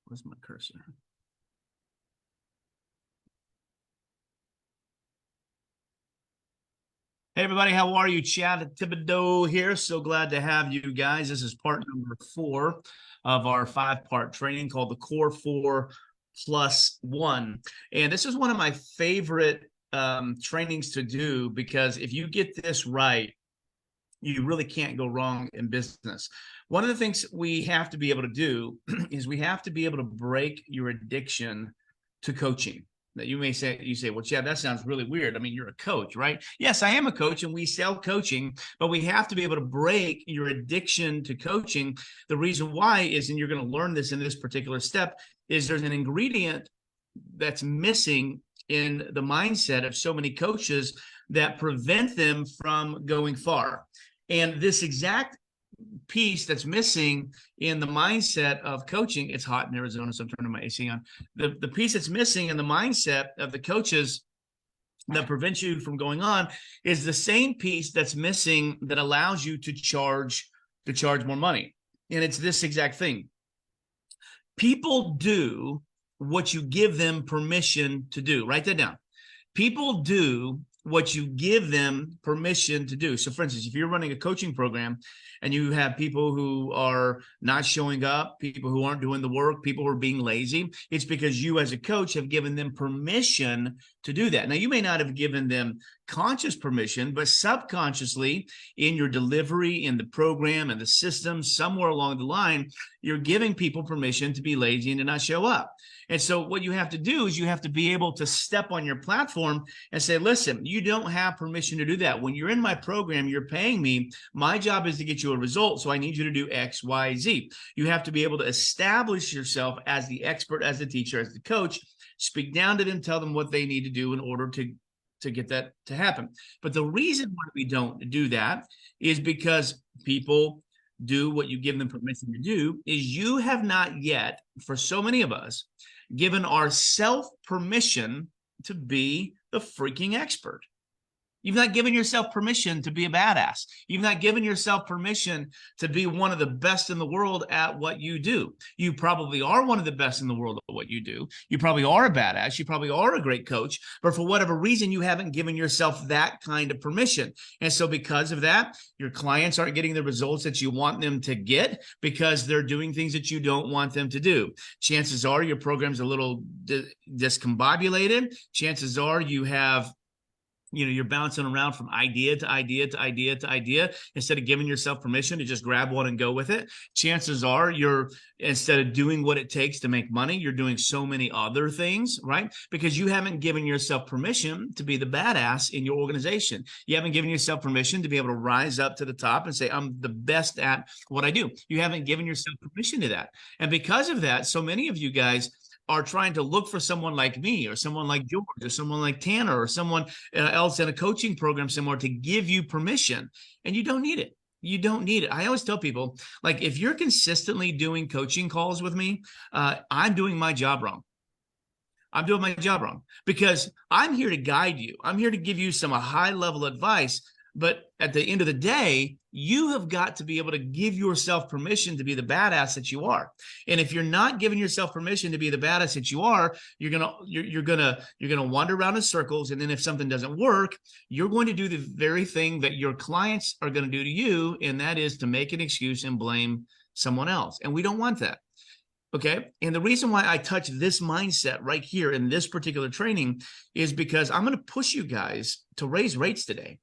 Where's my cursor? Hey, everybody, how are you? Chad Thibodeau here. So glad to have you guys. This is part number 4 of our 5-part training called the Core 4 Plus 1. And this is one of my favorite trainings to do, because if you get this right, you really can't go wrong in business. One of the things we have to be able to do is we have to be able to break your addiction to coaching. That you say, well, Chad, that sounds really weird. I mean, you're a coach, right? Yes, I am a coach and we sell coaching, but we have to be able to break your addiction to coaching. The reason why is, and you're going to learn this in this particular step, is there's an ingredient that's missing in the mindset of so many coaches that prevent them from going far. And this exact piece that's missing in the mindset of coaching, it's hot in Arizona, so I'm turning my AC on. The piece that's missing in the mindset of the coaches that prevents you from going on is the same piece that's missing that allows you to charge more money. And it's this exact thing. People do what you give them permission to do. Write that down. People do what you give them permission to do. So for instance, if you're running a coaching program and you have people who are not showing up, people who aren't doing the work, people who are being lazy, it's because you as a coach have given them permission to do that. Now, you may not have given them conscious permission, but subconsciously in your delivery, in the program and the system, somewhere along the line, you're giving people permission to be lazy and to not show up. And so what you have to do is you have to be able to step on your platform and say, listen, you don't have permission to do that. When you're in my program, you're paying me. My job is to get you a result. So I need you to do X, Y, Z. You have to be able to establish yourself as the expert, as the teacher, as the coach, speak down to them, tell them what they need to do in order to get that to happen. But the reason why we don't do that is because people do what you give them permission to do is you have not yet, for so many of us, given ourselves permission to be the freaking expert. You've not given yourself permission to be a badass. You've not given yourself permission to be one of the best in the world at what you do. You probably are one of the best in the world at what you do. You probably are a badass. You probably are a great coach, but for whatever reason, you haven't given yourself that kind of permission. And so because of that, your clients aren't getting the results that you want them to get because they're doing things that you don't want them to do. Chances are your program's a little discombobulated. Chances are you're bouncing around from idea to idea to idea to idea instead of giving yourself permission to just grab one and go with it. Chances are instead of doing what it takes to make money, you're doing so many other things, right? Because you haven't given yourself permission to be the badass in your organization. You haven't given yourself permission to be able to rise up to the top and say, I'm the best at what I do. You haven't given yourself permission to that. And because of that, so many of you guys are trying to look for someone like me or someone like George or someone like Tanner or someone else in a coaching program somewhere to give you permission. And you don't need it. You don't need it. I always tell people, like, if you're consistently doing coaching calls with me, I'm doing my job wrong. I'm doing my job wrong because I'm here to guide you. I'm here to give you some high-level advice. But at the end of the day, you have got to be able to give yourself permission to be the badass that you are. And if you're not giving yourself permission to be the badass that you are, you're gonna wander around in circles. And then if something doesn't work, you're going to do the very thing that your clients are going to do to you, and that is to make an excuse and blame someone else. And we don't want that. Okay. And the reason why I touch this mindset right here in this particular training is because I'm going to push you guys to raise rates today.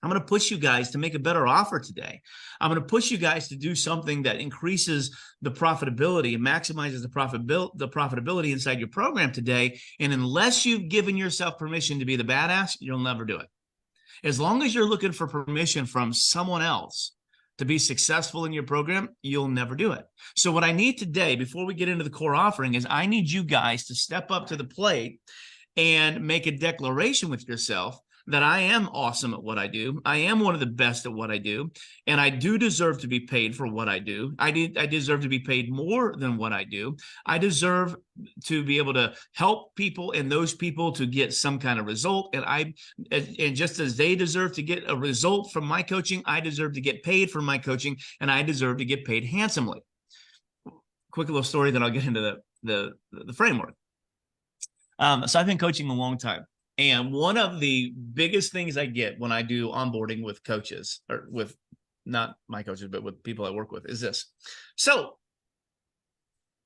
I'm going to push you guys to make a better offer today. I'm going to push you guys to do something that increases the profitability and maximizes the profitability inside your program today. And unless you've given yourself permission to be the badass, you'll never do it. As long as you're looking for permission from someone else to be successful in your program, you'll never do it. So what I need today, before we get into the core offering, is I need you guys to step up to the plate and make a declaration with yourself that I am awesome at what I do. I am one of the best at what I do. And I do deserve to be paid for what I do. I deserve to be paid more than what I do. I deserve to be able to help people and those people to get some kind of result. And just as they deserve to get a result from my coaching, I deserve to get paid for my coaching, and I deserve to get paid handsomely. quick little story, then I'll get into the framework. So I've been coaching a long time. And one of the biggest things I get when I do onboarding with coaches, or with not my coaches, but with people I work with, is this. So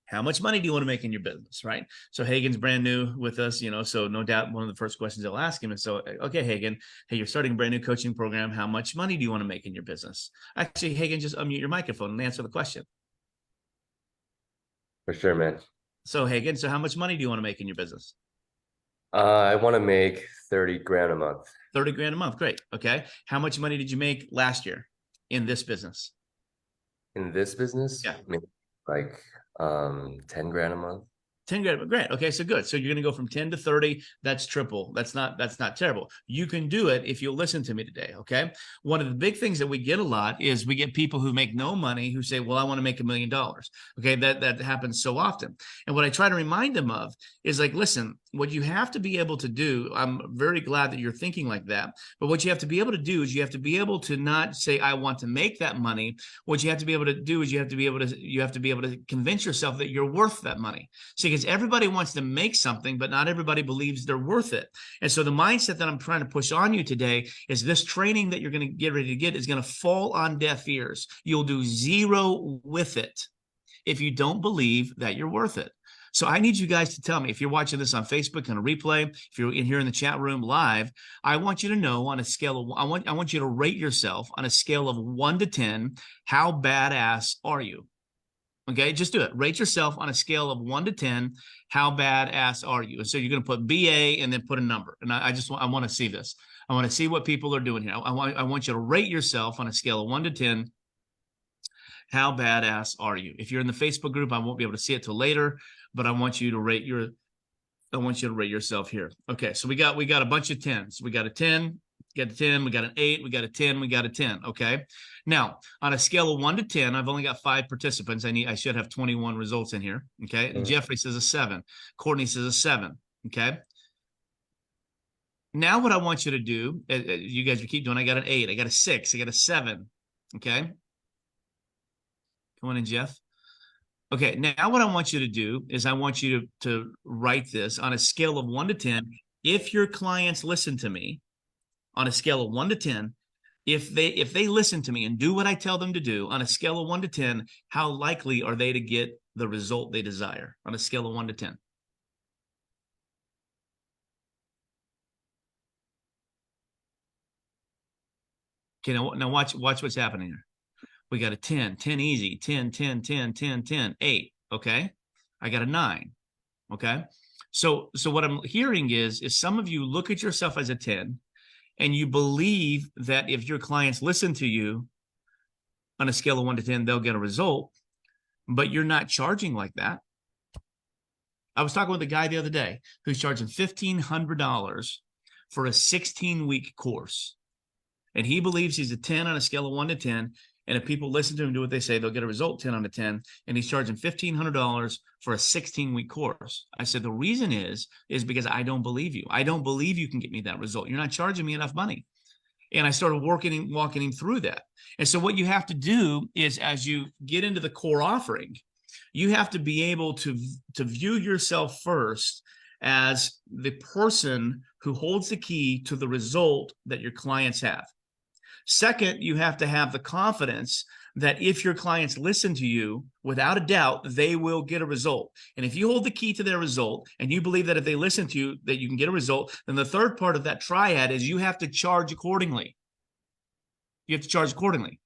how much money do you want to make in your business, right? So Hagen's brand new with us, so no doubt one of the first questions they'll ask him is, so, okay, Hagen, hey, you're starting a brand new coaching program. How much money do you want to make in your business? Actually, Hagen, just unmute your microphone and answer the question. For sure, man. So Hagen, so how much money do you want to make in your business? I want to make 30 grand a month. 30 grand a month. Great. Okay. How much money did you make last year in this business? In this business? Yeah. Maybe like 10 grand a month. 10 grand. Great. Okay. So good. So you're going to go from 10 to 30. That's triple. That's not terrible. You can do it if you'll listen to me today. Okay. One of the big things that we get a lot is we get people who make no money who say, well, I want to make $1 million. Okay. That happens so often. And what I try to remind them of is like, listen, what you have to be able to do, I'm very glad that you're thinking like that, but what you have to be able to do is you have to be able to not say, I want to make that money. What you have to be able to do is you have to be able to convince yourself that you're worth that money. See, because everybody wants to make something, but not everybody believes they're worth it. And so the mindset that I'm trying to push on you today is this training that you're going to get ready to get is going to fall on deaf ears. You'll do zero with it if you don't believe that you're worth it. So I need you guys to tell me, if you're watching this on Facebook on a replay, if you're in here in the chat room live, I want you to know on a scale of, I want you to rate yourself on a scale of 1 to 10, how badass are you? Okay, just do it. Rate yourself on a scale of 1 to 10. How badass are you? And so you're going to put BA and then put a number. And I want to see this. I want to see what people are doing here. I want you to rate yourself on a scale of 1 to 10. How badass are you? If you're in the Facebook group, I won't be able to see it till later, but I want you to rate yourself here. Okay, so we got a bunch of 10s. We got a 10, we got a 10, we got an 8, we got a 10, we got a 10. Okay. Now, on a scale of 1 to 10, I've only got 5 participants. I should have 21 results in here. Okay. And Jeffrey says a 7. Courtney says a 7. Okay. Now, what I want you to do, you guys keep doing, I got an 8, I got a 6, I got a 7. Okay. Come on in, Jeff. Okay, now what I want you to do is I want you to write this on a scale of 1 to 10. If your clients listen to me on a scale of 1 to 10, if they listen to me and do what I tell them to do on a scale of 1 to 10, how likely are they to get the result they desire on a scale of 1 to 10? Okay, now watch what's happening here. We got a 10, 10 easy, 10, 10, 10, 10, 10, 8. Okay. I got a 9. Okay. So what I'm hearing is some of you look at yourself as a 10 and you believe that if your clients listen to you on a scale of 1 to 10, they'll get a result, but you're not charging like that. I was talking with a guy the other day who's charging $1,500 for a 16-week course. And he believes he's a 10 on a scale of 1 to 10. And if people listen to him, do what they say, they'll get a result 10 out of 10. And he's charging $1,500 for a 16-week course. I said, the reason is because I don't believe you. I don't believe you can get me that result. You're not charging me enough money. And I started walking him through that. And so what you have to do is, as you get into the core offering, you have to be able to view yourself first as the person who holds the key to the result that your clients have. Second, you have to have the confidence that if your clients listen to you, without a doubt, they will get a result. And if you hold the key to their result and you believe that if they listen to you, that you can get a result, then the third part of that triad is you have to charge accordingly. You have to charge accordingly.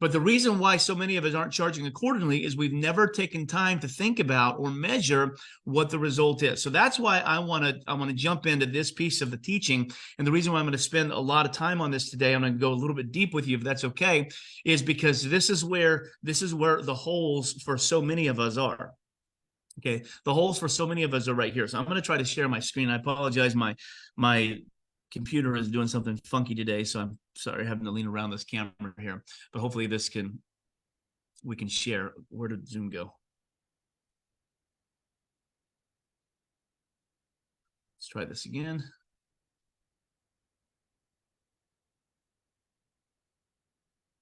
But the reason why so many of us aren't charging accordingly is we've never taken time to think about or measure what the result is. So that's why I want to jump into this piece of the teaching. And the reason why I'm going to spend a lot of time on this today, I'm going to go a little bit deep with you, if that's okay, is because this is where the holes for so many of us are. Okay, the holes for so many of us are right here. So I'm going to try to share my screen. I apologize, my computer is doing something funky today, so I'm sorry having to lean around this camera here, but hopefully we can share. Where did Zoom go? Let's try this again.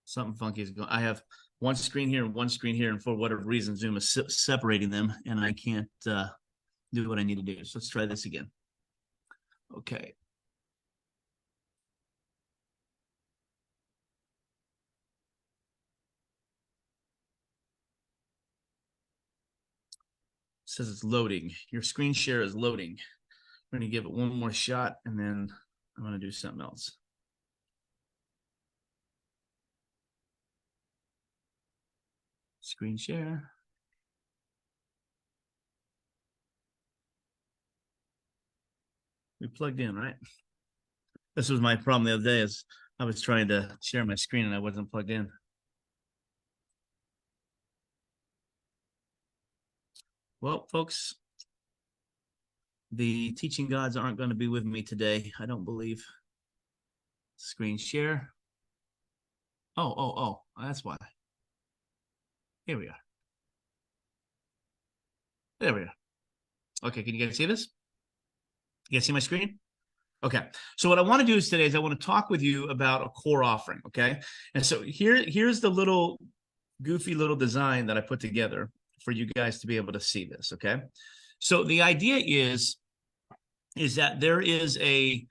Something funky is going. I have one screen here and one screen here, and for whatever reason, Zoom is separating them, and I can't do what I need to do. So let's try this again. Okay. It says it's loading. Your screen share is loading. I'm going to give it one more shot, and then I'm going to do something else. Screen share. We plugged in, right? This was my problem the other day, is I was trying to share my screen and I wasn't plugged in. Well, folks, the teaching gods aren't going to be with me today, I don't believe. Screen share. Oh, that's why. Here we are. There we are. Okay, can you guys see this? You guys see my screen? Okay, so what I want to do is today is I want to talk with you about a core offering, okay? And so here's the little goofy little design that I put together for you guys to be able to see this, okay? So the idea is that there is a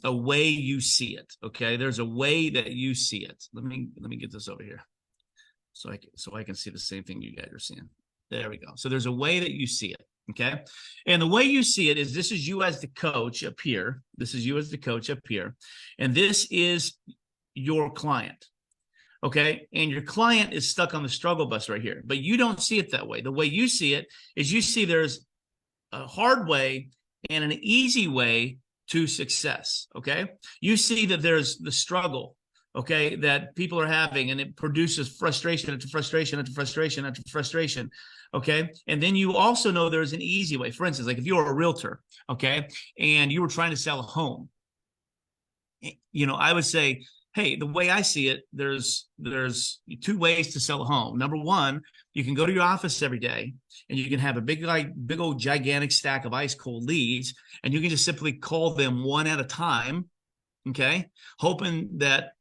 way you see it, okay? There's a way that you see it. Let me get this over here so I can see the same thing you guys are seeing. There we go. So there's a way that you see it. Okay. And the way you see it is, this is you as the coach up here. This is you as the coach up here. And this is your client. Okay. And your client is stuck on the struggle bus right here, but you don't see it that way. The way you see it is, you see there's a hard way and an easy way to success. Okay. You see that there's the struggle, okay, that people are having, and it produces frustration after frustration after frustration after frustration. Okay. And then you also know there's an easy way. For instance, like if you're a realtor, okay, and you were trying to sell a home, you know, I would say, hey, the way I see it, there's two ways to sell a home. Number one, you can go to your office every day and you can have a big old gigantic stack of ice cold leads, and you can just simply call them one at a time, okay, hoping that,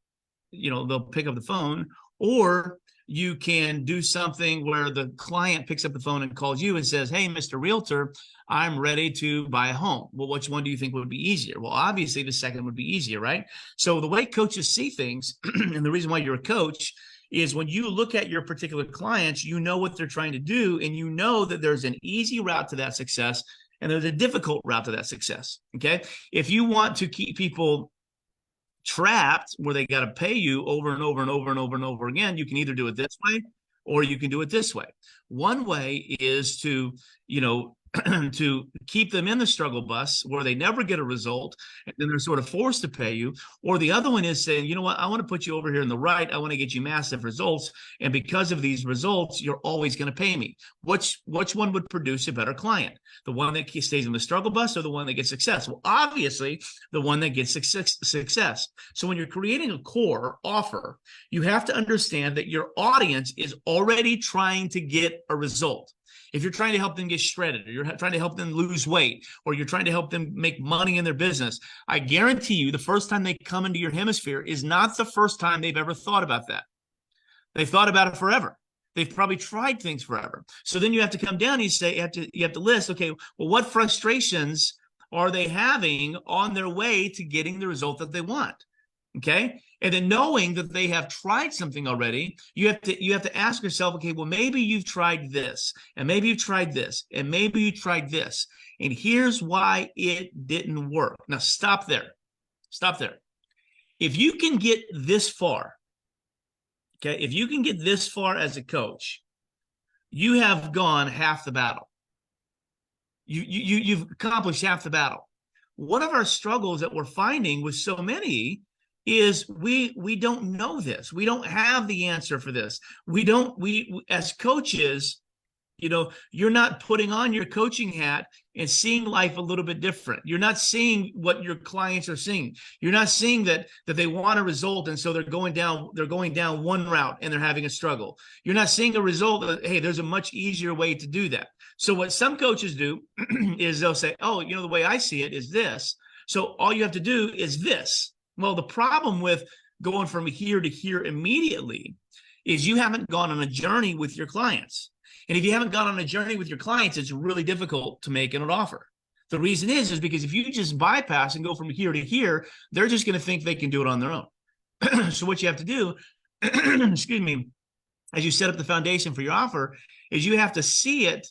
you know, they'll pick up the phone. Or you can do something where the client picks up the phone and calls you and says, hey, Mr. Realtor, I'm ready to buy a home. Well, which one do you think would be easier? Well, obviously the second would be easier, right? So the way coaches see things, and the reason why you're a coach, is when you look at your particular clients, you know what they're trying to do, and you know that there's an easy route to that success and there's a difficult route to that success, okay? If you want to keep people trapped where they got to pay you over and over and over and over and over again, you can either do it this way or you can do it this way. One way is to, you know, to keep them in the struggle bus where they never get a result, and then they're sort of forced to pay you. Or the other one is saying, you know what, I want to put you over here in the right. I want to get you massive results, and because of these results, you're always going to pay me. Which one would produce a better client? The one that stays in the struggle bus or the one that gets success? Well, obviously, the one that gets success. So when you're creating a core offer, you have to understand that your audience is already trying to get a result. If you're trying to help them get shredded, or you're trying to help them lose weight, or you're trying to help them make money in their business, I guarantee you the first time they come into your hemisphere is not the first time they've ever thought about that. They've thought about it forever. They've probably tried things forever. So then you have to come down and you have to list, okay, well, what frustrations are they having on their way to getting the result that they want? Okay. And then knowing that they have tried something already, you have to ask yourself, okay, well, maybe you've tried this, and maybe you've tried this, and maybe you tried this, and here's why it didn't work. Now stop there. Stop there. If you can get this far, okay, if you can get this far as a coach, you have gone half the battle. You've accomplished half the battle. One of our struggles that we're finding with so many is we don't know this. We don't have the answer for this. We as coaches, you know, you're not putting on your coaching hat and seeing life a little bit different. You're not seeing what your clients are seeing. You're not seeing that they want a result, and so they're going down one route and they're having a struggle. You're not seeing a result that, hey, there's a much easier way to do that. So what some coaches do is they'll say, oh, you know, the way I see it is this. So all you have to do is this. Well, the problem with going from here to here immediately is you haven't gone on a journey with your clients. And if you haven't gone on a journey with your clients, it's really difficult to make an offer. The reason is because if you just bypass and go from here to here, they're just going to think they can do it on their own. So what you have to do, excuse me, as you set up the foundation for your offer, is you have to see it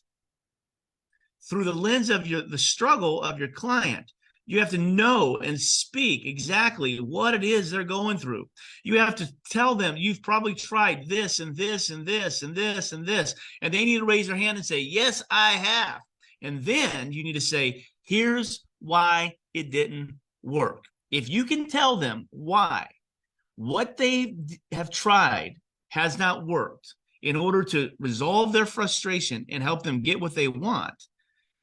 through the lens of the struggle of your client. You have to know and speak exactly what it is they're going through. You have to tell them you've probably tried this and this and this and this and this, and they need to raise their hand and say, yes, I have. And then you need to say, here's why it didn't work. If you can tell them why what they have tried has not worked in order to resolve their frustration and help them get what they want,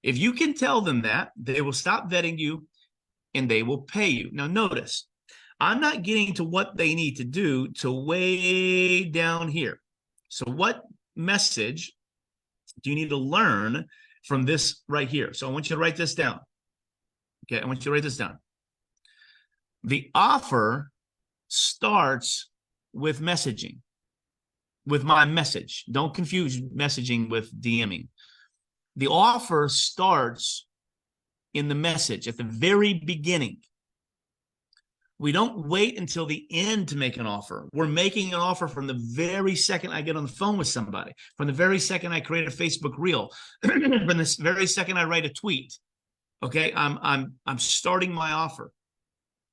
if you can tell them that, they will stop vetting you and they will pay you. Now, notice, I'm not getting to what they need to do till way down here. So what message do you need to learn from this right here? So I want you to write this down. Okay, I want you to write this down. The offer starts with messaging, with my message. Don't confuse messaging with DMing. The offer starts in the message at the very beginning. We don't wait until the end to make an offer. We're making an offer from the very second I get on the phone with somebody, from the very second I create a Facebook reel, from the very second I write a tweet. Okay, I'm starting my offer.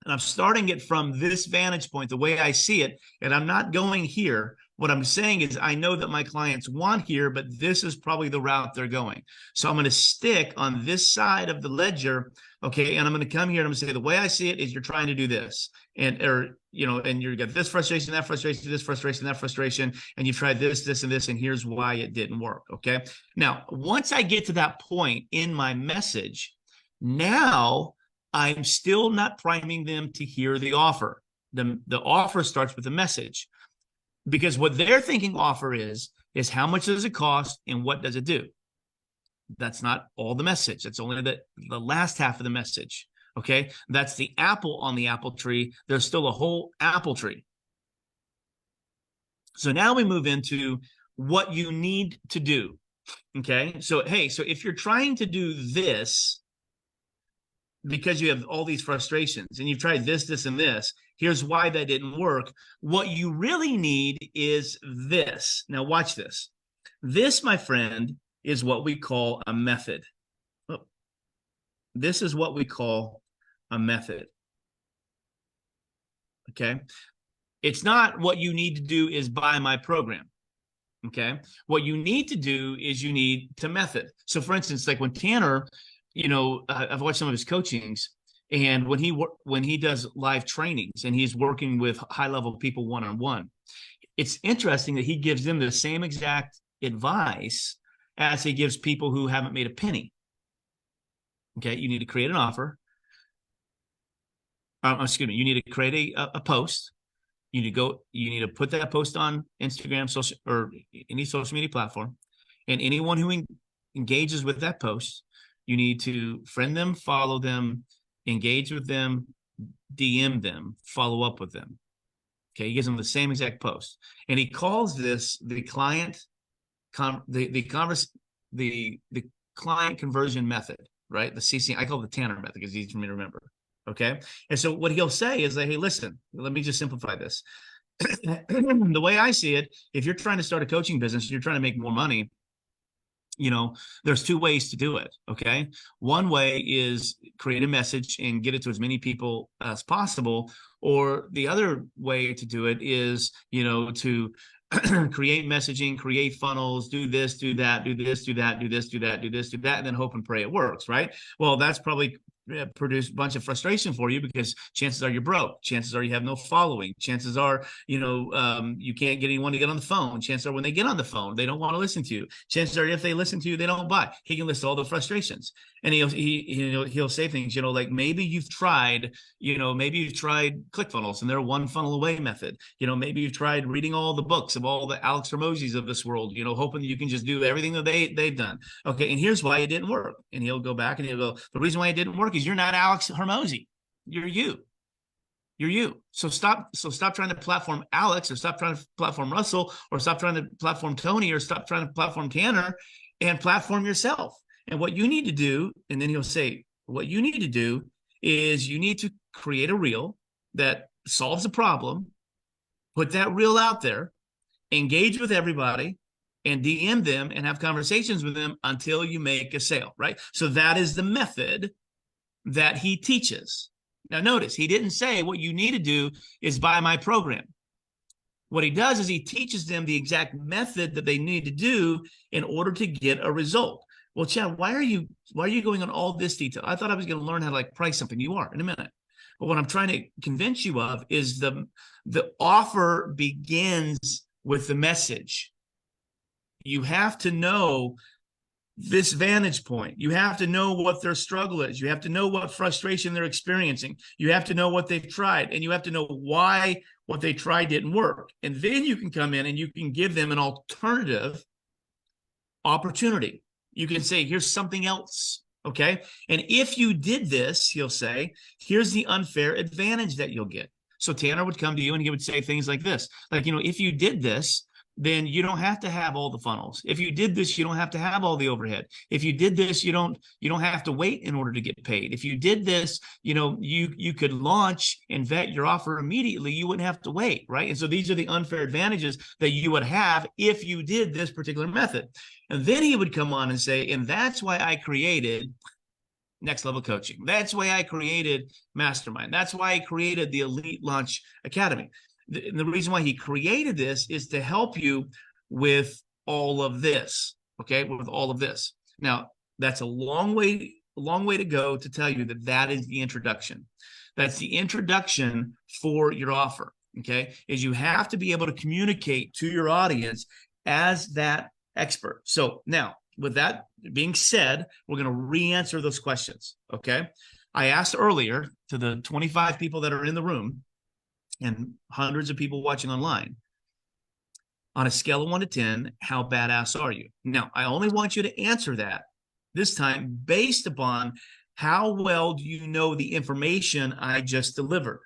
And I'm starting it from this vantage point, the way I see it, and I'm not going here. What I'm saying is I know that my clients want here, but this is probably the route they're going. So I'm going to stick on this side of the ledger, okay, and I'm going to come here and I'm going to say the way I see it is you're trying to do this, and and you got this frustration, that frustration, this frustration, that frustration, and you've tried this, this, and this, and here's why it didn't work, okay? Now, once I get to that point in my message, now I'm still not priming them to hear the offer. The offer starts with the message, because what they're thinking offer is how much does it cost and what does it do? That's not all the message. That's only the last half of the message. Okay, that's the apple on the apple tree. There's still a whole apple tree. So now we move into what you need to do. Okay, so hey, so if you're trying to do this because you have all these frustrations and you've tried this, this, and this, here's why that didn't work. What you really need is this. Now watch this. This, my friend, is what we call a method. Oh, this is what we call a method. Okay. It's not what you need to do is buy my program. Okay. What you need to do is you need to method. So for instance, like when Tanner, I've watched some of his coachings, and when he does live trainings and he's working with high-level people one-on-one, it's interesting that he gives them the same exact advice as he gives people who haven't made a penny. Okay, you need to create an offer. Excuse me, you need to create a post. You need to put that post on Instagram, social, or any social media platform, and anyone who engages with that post, you need to friend them, follow them, engage with them, DM them, follow up with them. Okay, he gives them the same exact post, and he calls this the client client conversion method, right? The CC. I call it the Tanner method because it's easy for me to remember. Okay, and so what he'll say is that, hey, listen, let me just simplify this. The way I see it, if you're trying to start a coaching business, you're trying to make more money. There's two ways to do it. Okay. One way is create a message and get it to as many people as possible. Or the other way to do it is, to create messaging, create funnels, do this, do that, do this, do that, do this, do that, do this, do that, and then hope and pray it works. Right. Well, that's probably produce a bunch of frustration for you, because chances are you're broke. Chances are you have no following. Chances are, you can't get anyone to get on the phone. Chances are when they get on the phone, they don't want to listen to you. Chances are if they listen to you, they don't buy. He can list all the frustrations, and he'll say things, like maybe you've tried ClickFunnels and their one funnel away method. Maybe you've tried reading all the books of all the Alex Hormozis of this world, hoping that you can just do everything that they've done. Okay, and here's why it didn't work. And he'll go back and he'll go, the reason why it didn't work is you're not Alex Hormozi. You're you. You're you. So stop trying to platform Alex, or stop trying to platform Russell, or stop trying to platform Tony, or stop trying to platform Tanner, and platform yourself. And what you need to do, and then he'll say, what you need to do is you need to create a reel that solves a problem, put that reel out there, engage with everybody, and DM them and have conversations with them until you make a sale, right? So that is the method that he teaches. Now, notice he didn't say what you need to do is buy my program. What he does is he teaches them the exact method that they need to do in order to get a result. Well, Chad, why are you going on all this detail? I thought I was going to learn how to like price something. You are in a minute. But what I'm trying to convince you of is the offer begins with the message. You have to know this vantage point. You have to know what their struggle is. You have to know what frustration they're experiencing. You have to know what they've tried, and you have to know why what they tried didn't work. And then you can come in and you can give them an alternative opportunity. You can say, here's something else. Okay. And if you did this, he'll say, here's the unfair advantage that you'll get. So Tanner would come to you and he would say things like this, like, if you did this, then you don't have to have all the funnels. If you did this, you don't have to have all the overhead. If you did this, you don't have to wait in order to get paid. If you did this, you could launch and vet your offer immediately. You wouldn't have to wait, right? And so these are the unfair advantages that you would have if you did this particular method. And then he would come on and say, and that's why I created Next Level Coaching. That's why I created Mastermind. That's why I created the Elite Launch Academy. The reason why he created this is to help you with all of this, okay? With all of this. Now, that's a long way to go to tell you that is the introduction. That's the introduction for your offer, okay? Is you have to be able to communicate to your audience as that expert. So now, with that being said, we're going to re-answer those questions, okay? I asked earlier to the 25 people that are in the room and hundreds of people watching online, on a scale of 1 to 10, how badass are you? Now, I only want you to answer that this time based upon how well do you know the information I just delivered?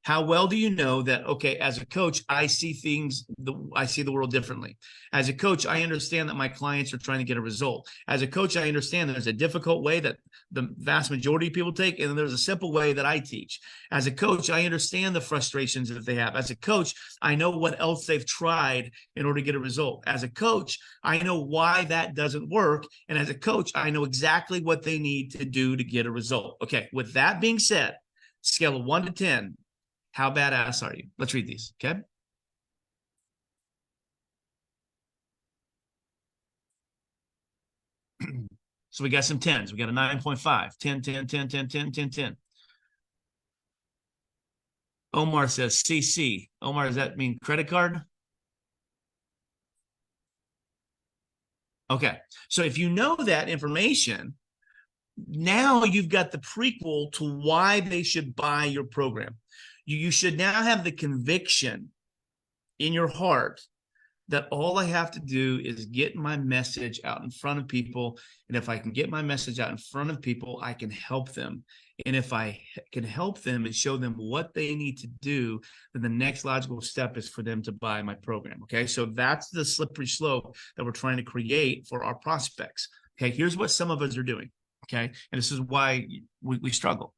How well do you know that, okay, as a coach, I see the world differently. As a coach, I understand that my clients are trying to get a result. As a coach, I understand there's a difficult way that the vast majority of people take, and then there's a simple way that I teach. As a coach, I understand the frustrations that they have. As a coach, I know what else they've tried in order to get a result. As a coach, I know why that doesn't work. And as a coach, I know exactly what they need to do to get a result. Okay, with that being said, scale of 1 to 10, how badass are you? Let's read these, okay? So we got some 10s. We got a 9.5, 10, 10, 10, 10, 10, 10, 10. Omar says CC. Omar, does that mean credit card? Okay. So if you know that information, now you've got the prequel to why they should buy your program. You should now have the conviction in your heart that all I have to do is get my message out in front of people. And if I can get my message out in front of people, I can help them. And if I can help them and show them what they need to do, then the next logical step is for them to buy my program. Okay. So that's the slippery slope that we're trying to create for our prospects. Okay. Here's what some of us are doing. Okay. And this is why we struggle.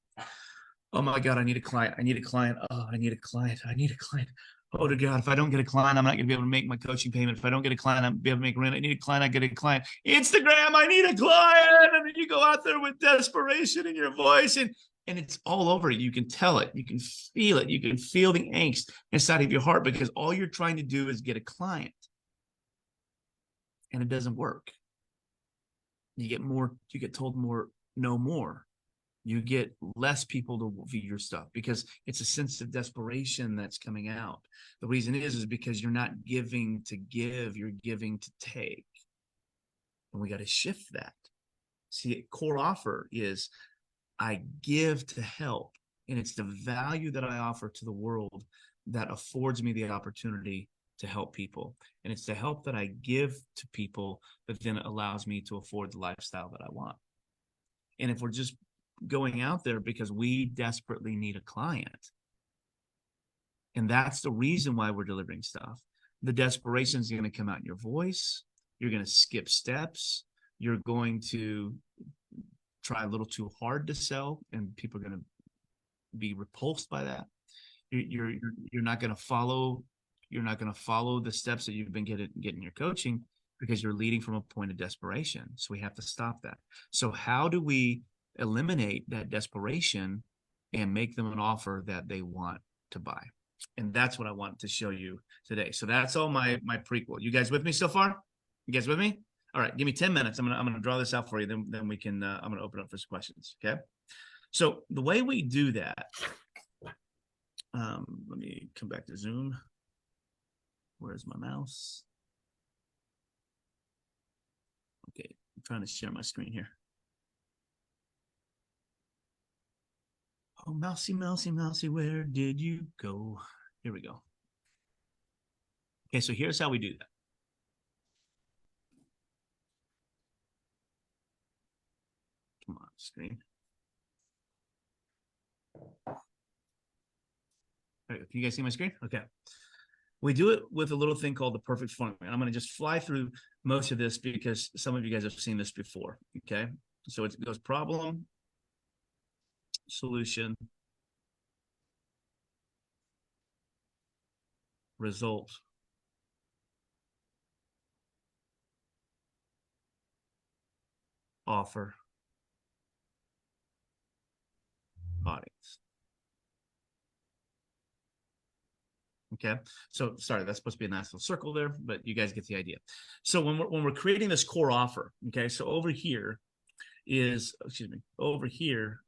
Oh my God, I need a client. I need a client. Oh, I need a client. I need a client. Oh, to God, if I don't get a client, I'm not going to be able to make my coaching payment. If I don't get a client, I'm going to be able to make rent. I need a client. I get a client. Instagram, I need a client. And then you go out there with desperation in your voice, and it's all over. You can tell it. You can feel it. You can feel the angst inside of your heart because all you're trying to do is get a client. And it doesn't work. You get told more, no more. You get less people to view your stuff because it's a sense of desperation that's coming out. The reason is because you're not giving to give, you're giving to take. And we got to shift that. See, core offer is I give to help, and it's the value that I offer to the world that affords me the opportunity to help people. And it's the help that I give to people that then allows me to afford the lifestyle that I want. And if we're just going out there because we desperately need a client, And that's the reason why we're delivering stuff. The desperation is going to come out in your voice. You're going to skip steps. You're going to try a little too hard to sell, and people are going to be repulsed by that. You're not going to follow. You're not going to follow the steps that you've been getting your coaching, because you're leading from a point of desperation. So we have to stop that. So how do we eliminate that desperation and make them an offer that they want to buy? And that's what I want to show you today. So that's all my prequel. You guys with me so far? You guys with me? All right, give me 10 minutes. I'm gonna draw this out for you. Then we can. I'm gonna open up for some questions. Okay. So the way we do that. Let me come back to Zoom. Where's my mouse? Okay, I'm trying to share my screen here. Oh, mousy, mousy, mousy, where did you go? Here we go. Okay, so here's how we do that. Come on, screen. Can you guys see my screen? Okay. We do it with a little thing called the perfect formula. And I'm going to just fly through most of this because some of you guys have seen this before. Okay. So it goes problem, solution, result, offer, audience. Okay, so sorry, that's supposed to be a nice little circle there, but you guys get the idea. So when we're creating this core offer, okay, so over here is, over here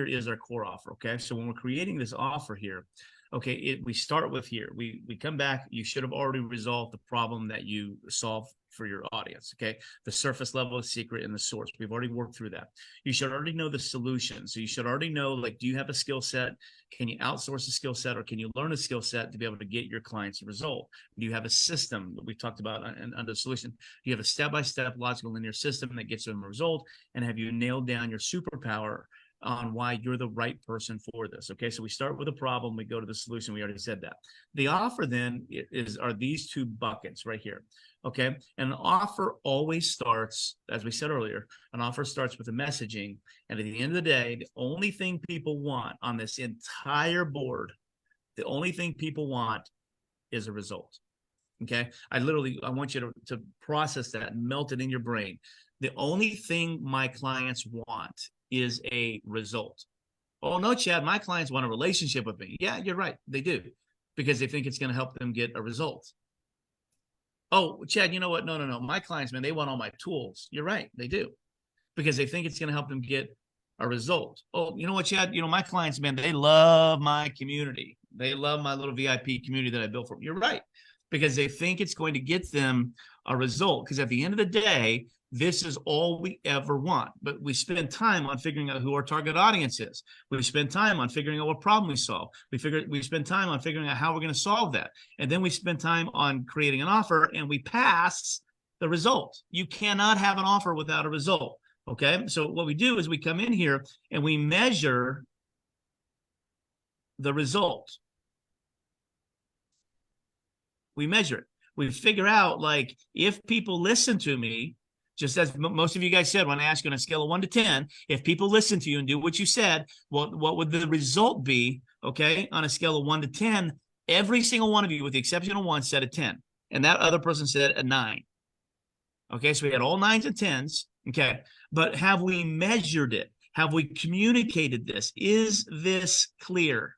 is our core offer. Okay, so when we're creating this offer here, okay, we start with here. We come back. You should have already resolved the problem that you solved for your audience. Okay, the surface level, secret, and the source. We've already worked through that. You should already know the solution. So you should already know, like, do you have a skill set? Can you outsource a skill set, or can you learn a skill set to be able to get your clients a result? Do you have a system that we talked about under the solution? Do you have a step-by-step logical linear system that gets them a result? And have you nailed down your superpower on why you're the right person for this? Okay, so we start with a problem, we go to the solution. We already said that. The offer then are these two buckets right here. Okay, and an offer always starts, as we said earlier, an offer starts with a messaging. And at the end of the day, the only thing people want on this entire board, the only thing people want is a result. Okay, I want you to process that and melt it in your brain. The only thing my clients want is a result. Oh, no, Chad, my clients want a relationship with me. Yeah, you're right. They do, because they think it's going to help them get a result. Oh, Chad, you know what? No. My clients, man, they want all my tools. You're right. They do, because they think it's going to help them get a result. Oh, you know what, Chad? My clients, man, they love my community. They love my little VIP community that I built for them. You're right, because they think it's going to get them a result. Because at the end of the day, this is all we ever want. But we spend time on figuring out who our target audience is. We spend time on figuring out what problem we solve. We spend time on figuring out how we're going to solve that. And then we spend time on creating an offer, and we pass the result. You cannot have an offer without a result. Okay, so what we do is we come in here and we measure the result. We measure it. We figure out, like, if people listen to me, just as most of you guys said when I asked you on a scale of 1 to 10, if people listen to you and do what you said, what would the result be? Okay, on a scale of 1 to 10, every single one of you, with the exception of one, said a 10, and that other person said a 9. Okay, so we had all 9s and 10s. Okay, but have we measured it? Have we communicated this? Is this clear?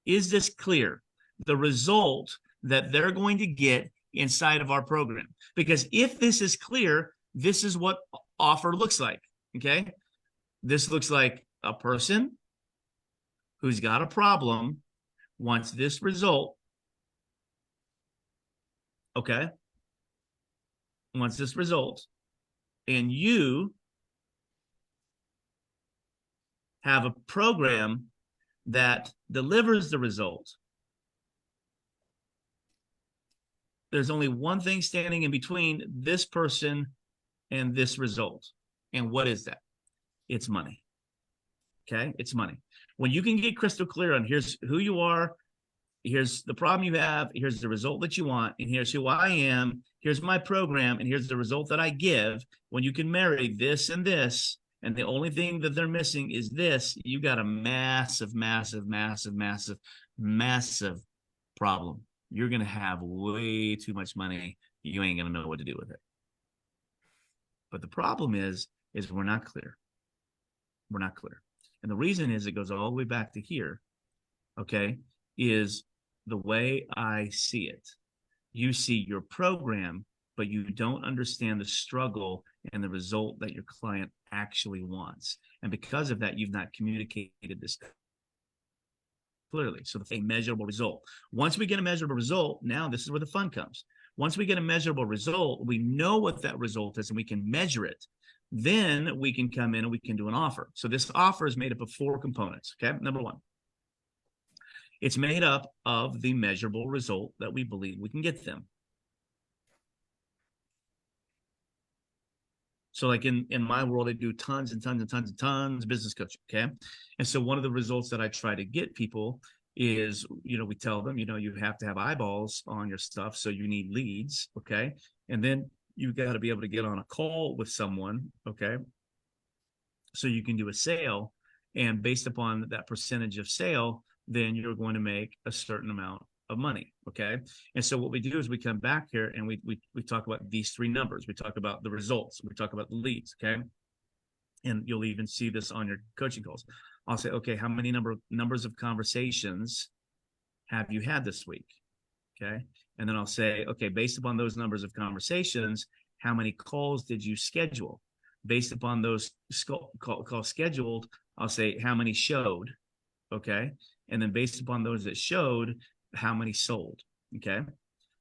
Is this clear? The result that they're going to get inside of our program. Because if this is clear, this is what offer looks like. Okay, this looks like a person who's got a problem, wants this result. Okay, wants this result, and you have a program that delivers the result. There's only one thing standing in between this person and this result. And what is that? It's money. Okay, it's money. When you can get crystal clear on here's who you are, here's the problem you have, here's the result that you want, and here's who I am, here's my program, and here's the result that I give. When you can marry this and this, and the only thing that they're missing is this, you got a massive, massive, massive, massive, massive problem. You're going to have way too much money. You ain't going to know what to do with it. But the problem is we're not clear. We're not clear. And the reason is it goes all the way back to here, okay, is the way I see it. You see your program, but you don't understand the struggle and the result that your client actually wants. And because of that, you've not communicated this clearly. So a measurable result. Once we get a measurable result, now this is where the fun comes. Once we get a measurable result, we know what that result is and we can measure it. Then we can come in and we can do an offer. So this offer is made up of 4 components. Okay. Number 1, it's made up of the measurable result that we believe we can get them. So like in my world, I do tons and tons and tons and tons of business coaching. Okay. And so one of the results that I try to get people is, we tell them, you have to have eyeballs on your stuff. So you need leads. Okay. And then you've got to be able to get on a call with someone. Okay. So you can do a sale, and based upon that percentage of sale, then you're going to make a certain amount of money. Okay. And so what we do is we come back here and we talk about these 3 numbers. We talk about the results. We talk about the leads. Okay. And you'll even see this on your coaching calls. I'll say, okay, how many numbers of conversations have you had this week? Okay. And then I'll say, okay, based upon those numbers of conversations, how many calls did you schedule? Based upon those calls scheduled, I'll say how many showed. Okay. And then based upon those that showed, how many sold. Okay.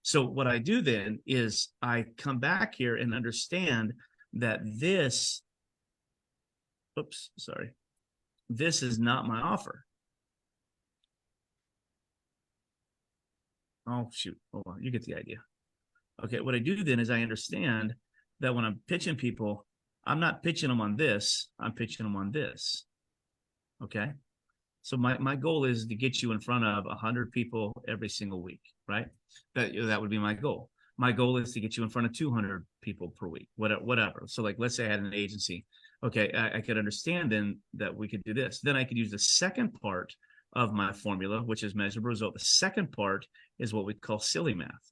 So what I do then is I come back here and understand that this is not my offer. Oh, shoot. Hold on. You get the idea. Okay. What I do then is I understand that when I'm pitching people, I'm not pitching them on this. I'm pitching them on this. Okay. So my goal is to get you in front of 100 people every single week, right? That would be my goal. My goal is to get you in front of 200 people per week, whatever. So like, let's say I had an agency. Okay, I could understand then that we could do this. Then I could use the second part of my formula, which is measurable result. The second part is what we call silly math.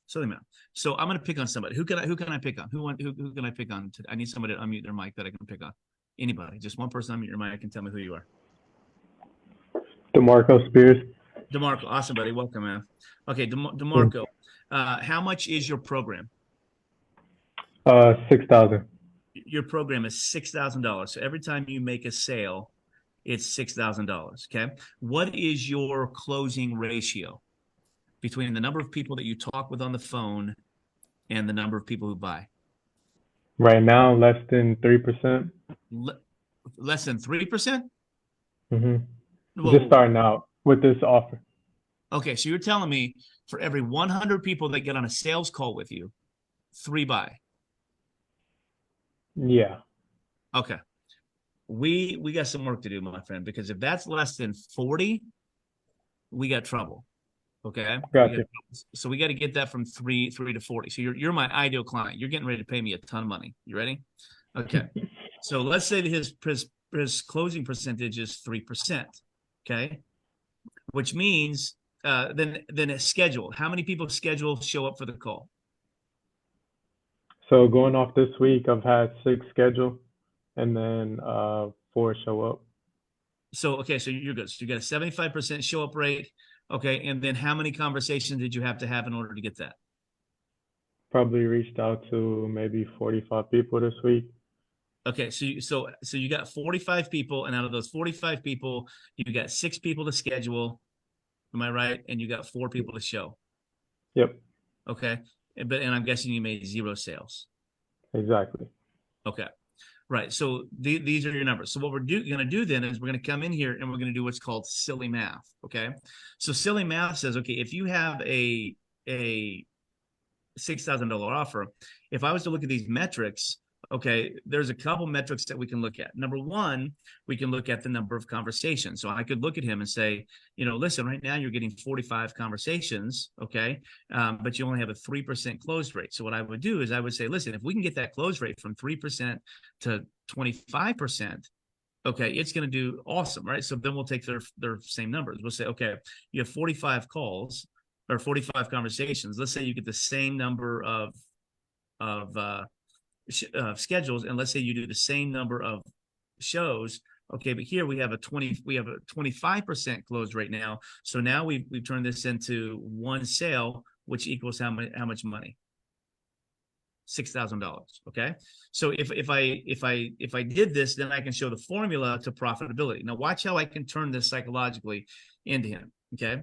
Silly math. So I'm going to pick on somebody. Who can I pick on? Who can I pick on today? I need somebody to unmute their mic that I can pick on. Anybody, just one person unmute your mic and tell me who you are. DeMarco Spears. DeMarco, awesome, buddy. Welcome, man. Okay, DeMarco, how much is your program? 6,000. Your program is $6,000. So every time you make a sale, it's $6,000. Okay. What is your closing ratio between the number of people that you talk with on the phone and the number of people who buy? Right now, less than 3%. Less than 3%? Mm-hmm. Just starting out with this offer. Okay, so you're telling me for every 100 people that get on a sales call with you, 3 buy. Yeah. Okay. We got some work to do, my friend, because if that's less than 40, we got trouble. Okay. Gotcha. So we got to get that from 3 to 40. So you're my ideal client. You're getting ready to pay me a ton of money. You ready? Okay. So let's say that his closing percentage is 3%. Okay. Which means then it's scheduled. How many people scheduled show up for the call? So going off this week, I've had 6 scheduled and then 4 show up. So, okay. So you're good. So you got a 75% show up rate. Okay. And then how many conversations did you have to have in order to get that? Probably reached out to maybe 45 people this week. Okay. So you got 45 people, and out of those 45 people, you got 6 people to schedule. Am I right? And you got 4 people to show. Yep. Okay. And I'm guessing you made 0 sales. Exactly. Okay. Right. So these are your numbers. So what we're going to do then is we're going to come in here and we're going to do what's called silly math. Okay. So silly math says, okay, if you have a $6,000 offer, if I was to look at these metrics, okay, there's a couple metrics that we can look at. Number one, we can look at the number of conversations. So I could look at him and say, listen, right now you're getting 45 conversations, okay, but you only have a 3% close rate. So what I would do is I would say, listen, if we can get that close rate from 3% to 25%, okay, it's going to do awesome, right? So then we'll take their same numbers. We'll say, okay, you have 45 calls or 45 conversations. Let's say you get the same number of schedules, and let's say you do the same number of shows. Okay, but here we have a 25% close rate now. So now we've turned this into one sale, which equals how much money? $6,000. Okay. So if I did this, then I can show the formula to profitability. Now watch how I can turn this psychologically into him. Okay.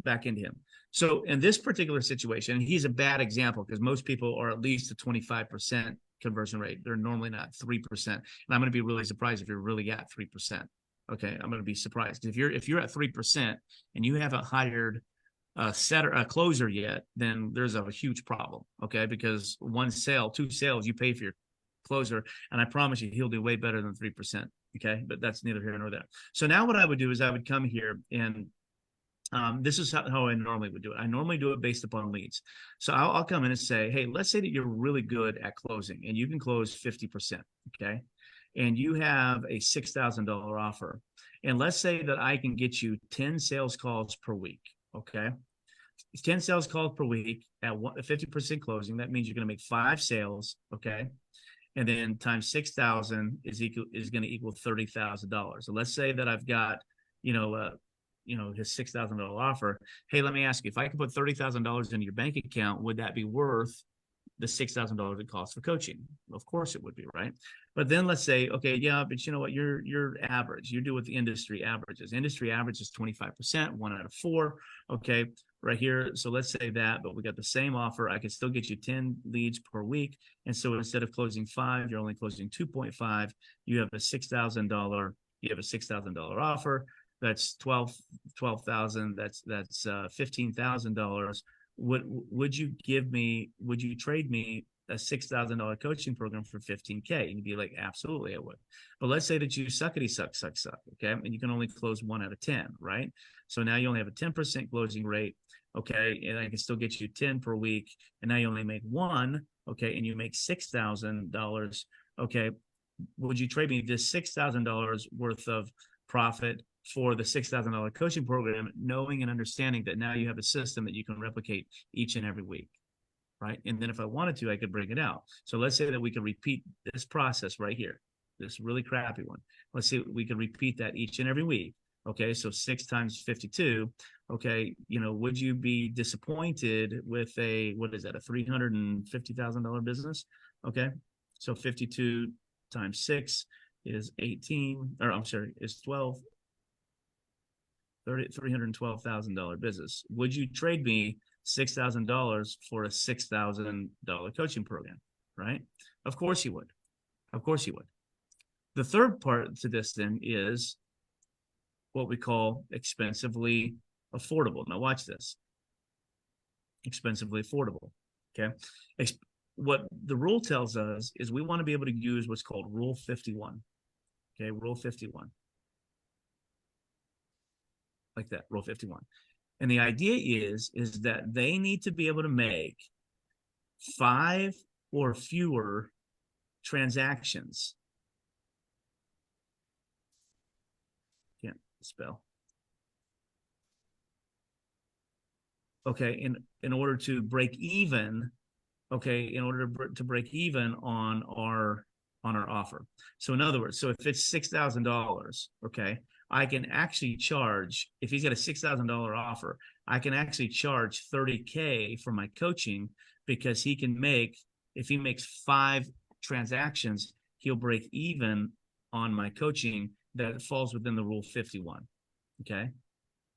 Back into him. So in this particular situation, he's a bad example because most people are at least a 25% conversion rate. They're normally not 3%. And I'm going to be really surprised if you're really at 3%. Okay. I'm going to be surprised. If you're at 3% and you haven't hired a closer yet, then there's a huge problem. Okay. Because two sales, you pay for your closer. And I promise you, he'll do way better than 3%. Okay. But that's neither here nor there. So now what I would do is I would come here and this is how I normally would do it. I normally do it based upon leads. So I'll come in and say, hey, let's say that you're really good at closing and you can close 50%. Okay. And you have a $6,000 offer. And let's say that I can get you 10 sales calls per week. Okay. 10 sales calls per week at 50% closing. That means you're going to make 5 sales. Okay. And then times 6,000 is going to equal $30,000. So let's say that I've got, his $6,000 offer. Hey, let me ask you, if I could put $30,000 into your bank account, would that be worth the $6,000 it costs for coaching? Of course it would be, right? But then let's say, okay, yeah, but you know what? You're average. You do what the industry averages. Industry average is 25%, 1 out of 4. Okay, right here. So let's say that, but we got the same offer. I could still get you 10 leads per week. And so instead of closing 5, you're only closing 2.5. You have a $6,000 offer. That's 12,000. That's $15,000. Would you trade me a $6,000 coaching program for 15K? And you'd be like, absolutely, I would. But let's say that you suck, okay? And you can only close 1 out of 10, right? So now you only have a 10% closing rate, okay? And I can still get you 10 per week. And now you only make 1, okay? And you make $6,000, okay? Would you trade me this $6,000 worth of profit for the $6,000 coaching program, knowing and understanding that now you have a system that you can replicate each and every week, right? And then if I wanted to, I could bring it out. So let's say that we could repeat this process right here, this really crappy one. Let's see, we could repeat that each and every week. Okay, so 6 times 52. Okay, would you be disappointed with a $350,000 business? Okay, so 52 times 6 is 18, or I'm sorry, is 12. $312,000 business. Would you trade me $6,000 for a $6,000 coaching program? Right? Of course you would. Of course you would. The third part to this then is what we call expensively affordable. Now watch this. Expensively affordable. Okay. What the rule tells us is we want to be able to use what's called Rule 51. Okay, Rule 51. Like that, Rule 51. And the idea is that they need to be able to make 5 or fewer transactions. Can't spell. Okay, in order to break even, okay, in order to break even on our offer. So in other words, so if it's $6,000, okay, I can actually charge, if he's got a $6,000 offer, I can actually charge $30K for my coaching because he can make, if he makes 5 transactions, he'll break even on my coaching that falls within the Rule 51. Okay.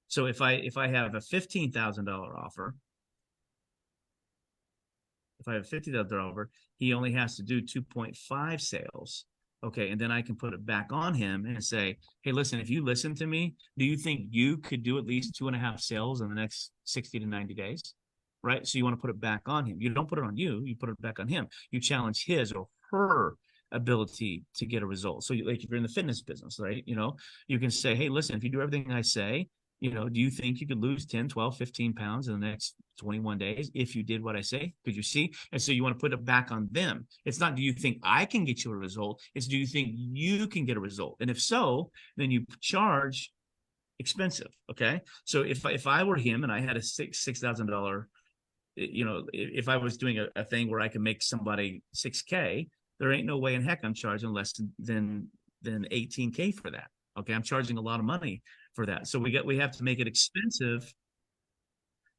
So if I have a $15,000 offer, if I have a $50,000 offer, he only has to do 2.5 sales. Okay, and then I can put it back on him and say, hey, listen, if you listen to me, do you think you could do at least 2.5 sales in the next 60 to 90 days? Right? So you want to put it back on him. You don't put it on you, you put it back on him. You challenge his or her ability to get a result. So like if you're in the fitness business, right, you can say, hey, listen, if you do everything I say, do you think you could lose 10, 12, 15 pounds in the next 21 days if you did what I say? Could you see? And so you want to put it back on them. It's not, do you think I can get you a result? It's, do you think you can get a result? And if so, then you charge expensive. Okay. So if I were him and I had a $6,000, if I was doing a thing where I could make somebody 6K, there ain't no way in heck I'm charging less than 18K for that. Okay. I'm charging a lot of money for that. So we have to make it expensive.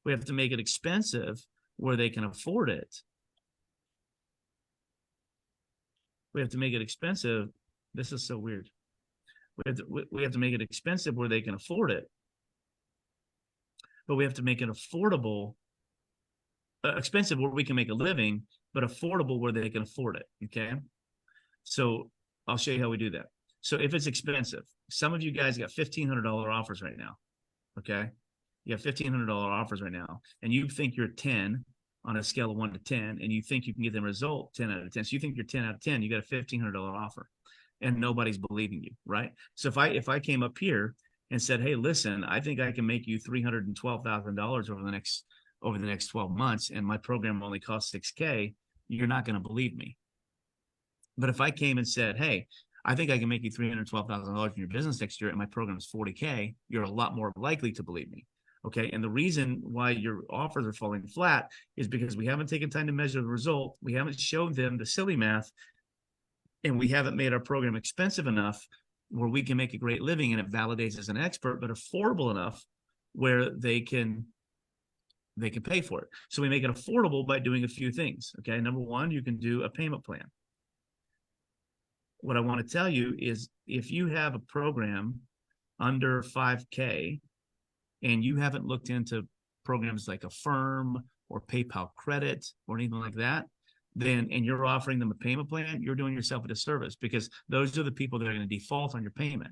We have to make it expensive where they can afford it. We have to make it expensive. This is so weird. We have to make it expensive where they can afford it. But we have to make it affordable, expensive where we can make a living, but affordable where they can afford it. Okay. So I'll show you how we do that. So if it's expensive, some of you guys got $1,500 offers right now. Okay. You have $1,500 offers right now, and you think you're 10 on a scale of 1 to 10, and you think you can get them result 10 out of 10. So you think you're 10 out of 10, you got a $1,500 offer, and nobody's believing you, right? So if I came up here and said, hey, listen, I think I can make you $312,000 over the next 12 months, and my program only costs 6K, you're not going to believe me. But if I came and said, hey, I think I can make you $312,000 in your business next year, and my program is 40K, you're a lot more likely to believe me. Okay. And the reason why your offers are falling flat is because we haven't taken time to measure the result. We haven't showed them the silly math, and we haven't made our program expensive enough where we can make a great living and it validates as an expert, but affordable enough where they can pay for it. So we make it affordable by doing a few things. Okay. Number one, you can do a payment plan. What I want to tell you is if you have a program under 5K and you haven't looked into programs like Affirm or PayPal Credit or anything like that, and you're offering them a payment plan, you're doing yourself a disservice, because those are the people that are going to default on your payment.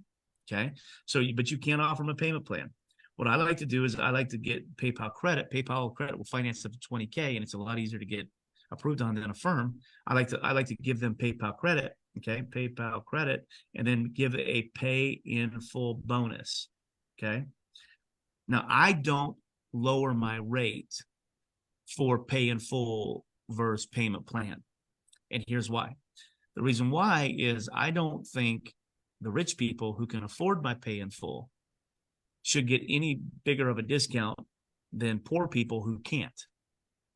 Okay. So, but you can't offer them a payment plan. What I like to do is I like to get PayPal Credit. PayPal Credit will finance up to 20K, and it's a lot easier to get approved on than Affirm. I like to give them PayPal Credit. Okay. PayPal Credit, and then give a pay in full bonus. Okay. Now, I don't lower my rate for pay in full versus payment plan. And here's why. The reason why is I don't think the rich people who can afford my pay in full should get any bigger of a discount than poor people who can't.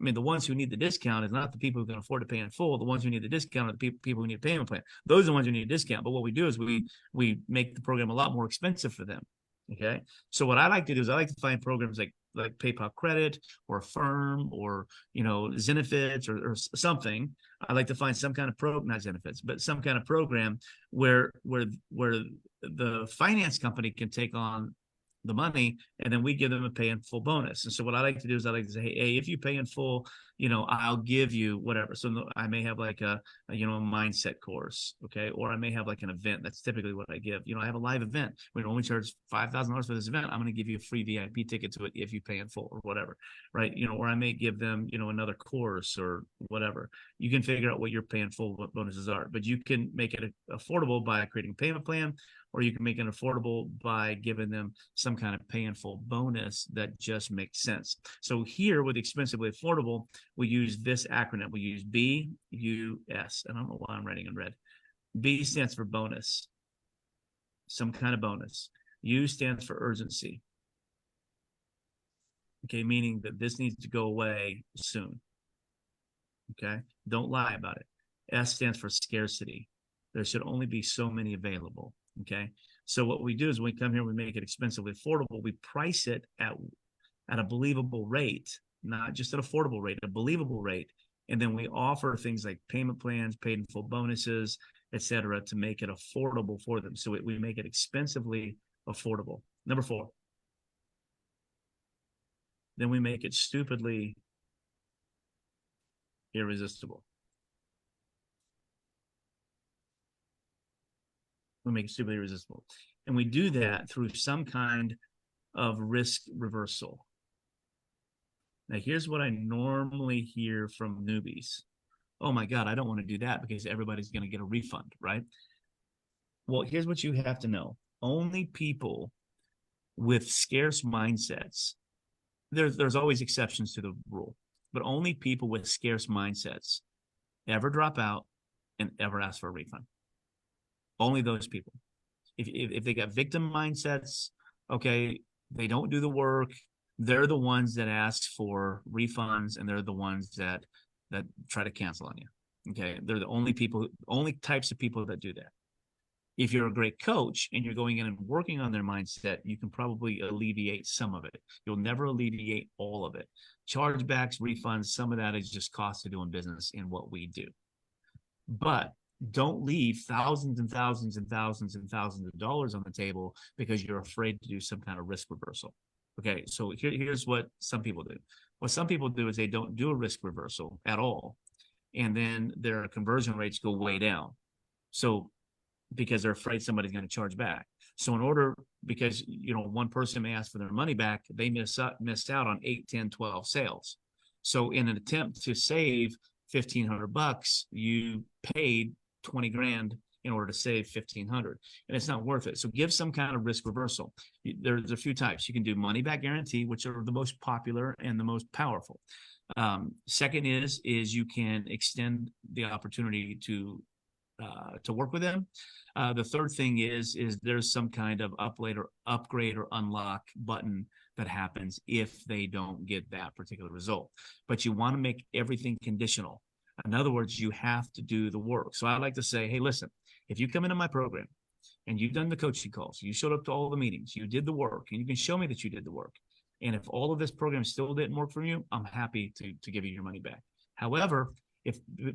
I mean, the ones who need the discount is not the people who can afford to pay in full. The ones who need the discount are the people who need a payment plan. Those are the ones who need a discount. But what we do is we make the program a lot more expensive for them. Okay. So what I like to do is I like to find programs like PayPal Credit or Affirm or, Zenefits or something. I like to find some kind of not Zenefits, but some kind of program where the finance company can take on the money, and then we give them a pay in full bonus. And so what I like to do is I like to say, hey, if you pay in full, I'll give you whatever. So I may have like a mindset course. Okay. Or I may have like an event. That's typically what I give. I have a live event. We only charge $5,000 for this event. I'm going to give you a free VIP ticket to it if you pay in full or whatever. Right. Or I may give them, another course or whatever. You can figure out what your pay in full bonuses are, but you can make it affordable by creating a payment plan, or you can make it affordable by giving them some kind of pay in full bonus that just makes sense. So here with expensively affordable, we use this acronym. We use BUS. I don't know why I'm writing in red. B stands for bonus, some kind of bonus. U stands for urgency. Okay, meaning that this needs to go away soon. Okay, don't lie about it. S stands for scarcity. There should only be so many available. Okay. So what we do is when we come here, we make it expensively affordable. We price it at a believable rate, not just an affordable rate, a believable rate. And then we offer things like payment plans, paid in full bonuses, etc., to make it affordable for them. So we make it expensively affordable. Number 4. Then we make it stupidly irresistible. We make it stupidly irresistible. And we do that through some kind of risk reversal. Now, here's what I normally hear from newbies. oh my God, I don't want to do that because everybody's going to get a refund, right? Well, here's what you have to know. Only people with scarce mindsets, there's always exceptions to the rule, but only people with scarce mindsets ever drop out and ever ask for a refund. Only those people. If they got victim mindsets, okay, they don't do the work. They're the ones that ask for refunds, and they're the ones that try to cancel on you. Okay, they're the only types of people that do that. If you're a great coach and you're going in and working on their mindset, you can probably alleviate some of it. You'll never alleviate all of it. Chargebacks, refunds, some of that is just cost of doing business in what we do. But don't leave thousands and thousands and thousands and thousands of dollars on the table because you're afraid to do some kind of risk reversal. Okay, so here's what some people do. What some people do is they don't do a risk reversal at all, and then their conversion rates go way down. So because they're afraid somebody's going to charge back. So because one person may ask for their money back, they missed out on 8, 10, 12 sales. So in an attempt to save $1,500, you paid 20 grand in order to save 1,500, and it's not worth it. So give some kind of risk reversal. There's a few types. You can do money back guarantee, which are the most popular and the most powerful. Second is you can extend the opportunity to work with them. The third thing is there's some kind of upgrade or unlock button that happens if they don't get that particular result. But you want to make everything conditional. In other words, you have to do the work. So I like to say, hey, listen, if you come into my program and you've done the coaching calls, you showed up to all the meetings, you did the work, and you can show me that you did the work. And if all of this program still didn't work for you, I'm happy to give you your money back. However,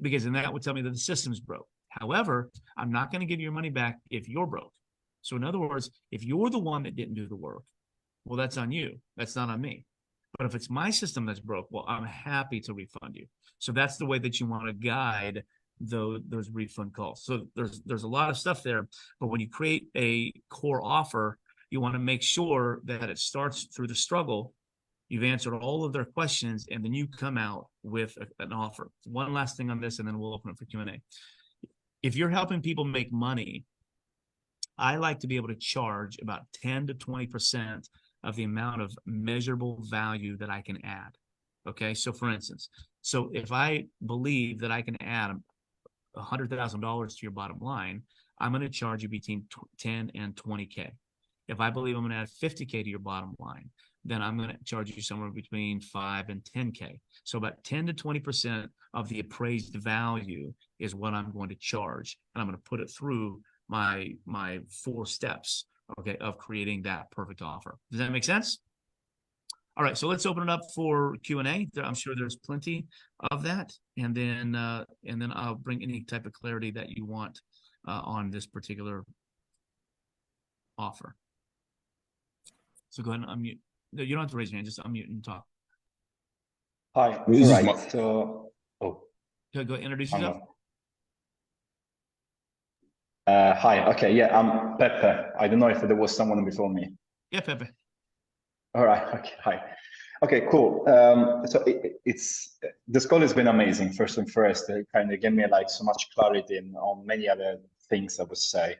because then that would tell me that the system's broke. However, I'm not going to give you your money back if you're broke. So in other words, if you're the one that didn't do the work, well, that's on you. That's not on me. But if it's my system that's broke, well, I'm happy to refund you. So that's the way that you want to guide those refund calls. So there's a lot of stuff there, but when you create a core offer, you want to make sure that it starts through the struggle. You've answered all of their questions, and then you come out with an offer. One last thing on this, and then we'll open it for Q&A. If you're helping people make money, I like to be able to charge about 10 to 20% of the amount of measurable value that I can add. Okay, so for instance, if I believe that I can add $100,000 to your bottom line, I'm going to charge you between 10 and 20K. If I believe I'm going to add 50K to your bottom line, then I'm going to charge you somewhere between 5 and 10K. So about 10 to 20% of the appraised value is what I'm going to charge. And I'm going to put it through my 4 steps, okay, of creating that perfect offer. Does that make sense? All right, so let's open it up for Q&A. I'm sure there's plenty of that. And then I'll bring any type of clarity that you want on this particular offer. So go ahead and unmute. No, you don't have to raise your hand, just unmute and talk. Hi. This All is right. So, Go introduce yourself. hi. Okay. Yeah, I'm Pepe. I don't know if there was someone before me. Yeah, Pepe. All right. Okay. Hi. Okay. Cool. So this call has been amazing. First and first, it kind of gave me like so much clarity on many other things I would say.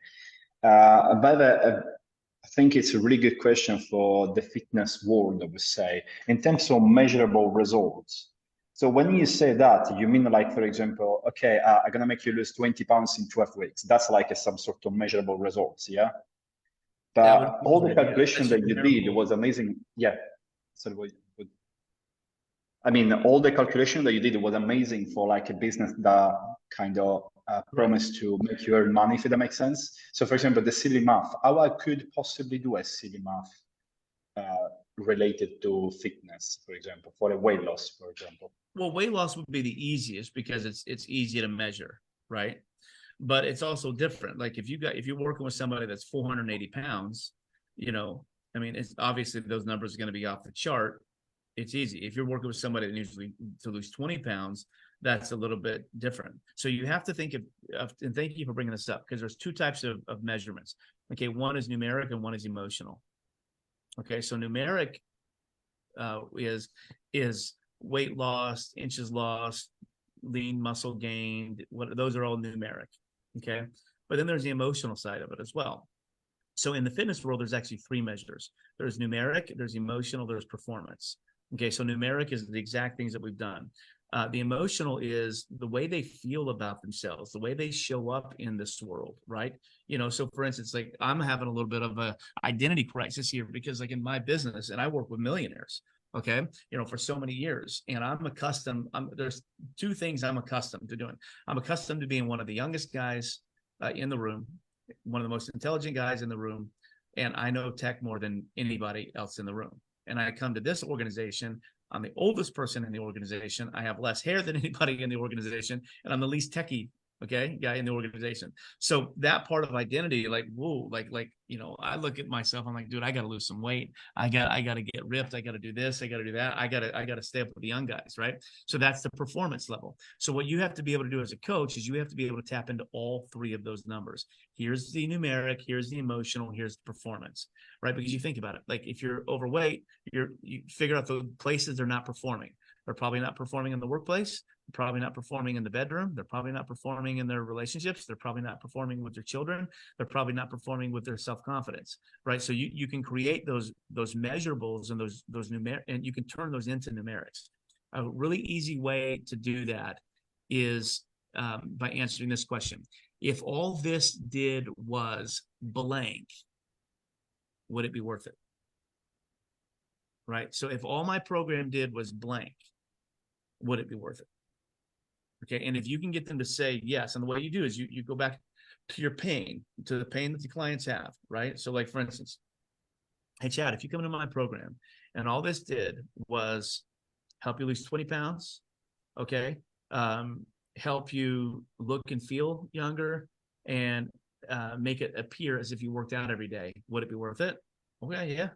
I think it's a really good question for the fitness world, I would say, in terms of measurable results. So when you say that, you mean like, for example, okay, I'm going to make you lose 20 pounds in 12 weeks. That's like some sort of measurable results, yeah? But all the calculation that you did was amazing. Yeah. So I mean, all the calculation that you did was amazing for like a business that kind of promised to make you earn money, if that makes sense. So for example, the silly math, how I could possibly do a silly math related to fitness, for example, for a weight loss, for example. Well, weight loss would be the easiest because it's easy to measure, right? But it's also different. Like if you're working with somebody that's 480 pounds, I mean, it's obviously those numbers are going to be off the chart. It's easy. If you're working with somebody that usually to lose 20 pounds, that's a little bit different. So you have to think of and thank you for bringing this up, because there's 2 types of measurements. Okay, one is numeric and one is emotional. Okay, so numeric is weight lost, inches lost, lean muscle gained, what those are all numeric. Okay. But then there's the emotional side of it as well. So in the fitness world, there's actually three measures. There's numeric, there's emotional, there's performance. Okay, so numeric is the exact things that we've done. The emotional is the way they feel about themselves, the way they show up in this world, right? You know, so for instance, like I'm having a little bit of a identity crisis here because like in my business, and I work with millionaires, okay, you know, for so many years, and there's two things I'm accustomed to doing. I'm accustomed to being one of the youngest guys in the room, one of the most intelligent guys in the room, and I know tech more than anybody else in the room. And I come to this organization, I'm the oldest person in the organization. I have less hair than anybody in the organization, and I'm the least techie, okay, guy in the organization. So that part of identity, like, whoa, like, you know, I look at myself, I'm like, dude, I got to lose some weight. I got to get ripped. I got to do this. I got to do that. I got to stay up with the young guys, right? So that's the performance level. So what you have to be able to do as a coach is you have to be able to tap into all three of those numbers. Here's the numeric, here's the emotional, here's the performance, right? Because you think about it, like if you're overweight, you figure out the places they're not performing. They're probably not performing in the workplace. They're probably not performing in the bedroom. They're probably not performing in their relationships. They're probably not performing with their children. They're probably not performing with their self-confidence, right? So you can create those measurables and those numeric, and you can turn those into numerics. A really easy way to do that is by answering this question. If all this did was blank, would it be worth it? Right? So if all my program did was blank, would it be worth it? Okay. And if you can get them to say yes, and the way you do is you go back to your pain, to the pain that the clients have, right? So like, for instance, hey, Chad, if you come into my program and all this did was help you lose 20 pounds, okay, help you look and feel younger, and make it appear as if you worked out every day, would it be worth it? Okay, yeah.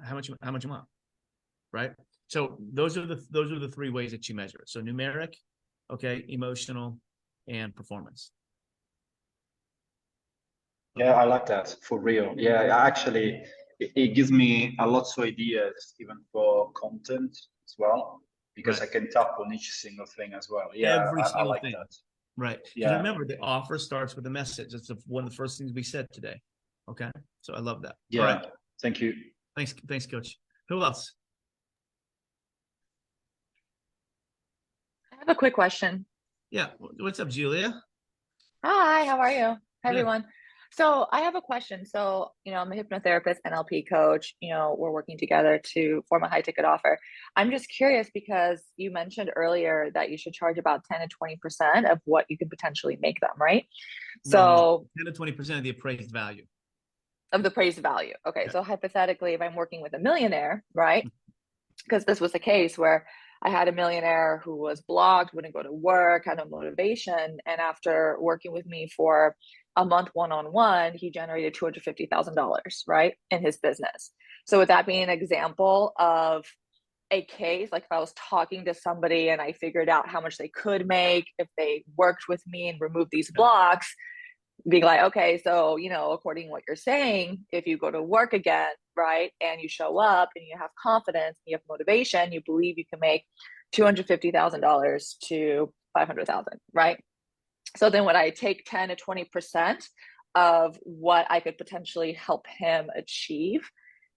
How much you want? Right? So those are the three ways that you measure it. So numeric, okay, emotional, and performance. Yeah, I like that, for real. Yeah, actually, it gives me a lot of ideas even for content as well, because Right. I can tap on each single thing as well. Yeah, Every I single like thing. that. Right. Because Yeah. remember, the offer starts with a message. That's one of the first things we said today. Okay. So I love that. Yeah. All right. Thank you. Thanks, Coach. Who else? I have a quick question. Yeah. What's up, Julia? Hi, how are you? Hi, Good. everyone. So I have a question. So, I'm a hypnotherapist, NLP coach. We're working together to form a high ticket offer. I'm just curious because you mentioned earlier that you should charge about 10 to 20% of what you could potentially make them, right? No, 10 to 20% of the appraised value. Of the appraised value. Okay. Yeah. So hypothetically, if I'm working with a millionaire, right? Because this was the case where I had a millionaire who was blocked, wouldn't go to work, had no motivation. And after working with me for a month one-on-one, he generated $250,000, right, in his business. So would that be an example of a case, like if I was talking to somebody and I figured out how much they could make if they worked with me and removed these blocks, being like, okay, so, according to what you're saying, if you go to work again, right, and you show up and you have confidence, and you have motivation, you believe you can make $250,000 to $500,000, right? So then would I take 10 to 20% of what I could potentially help him achieve?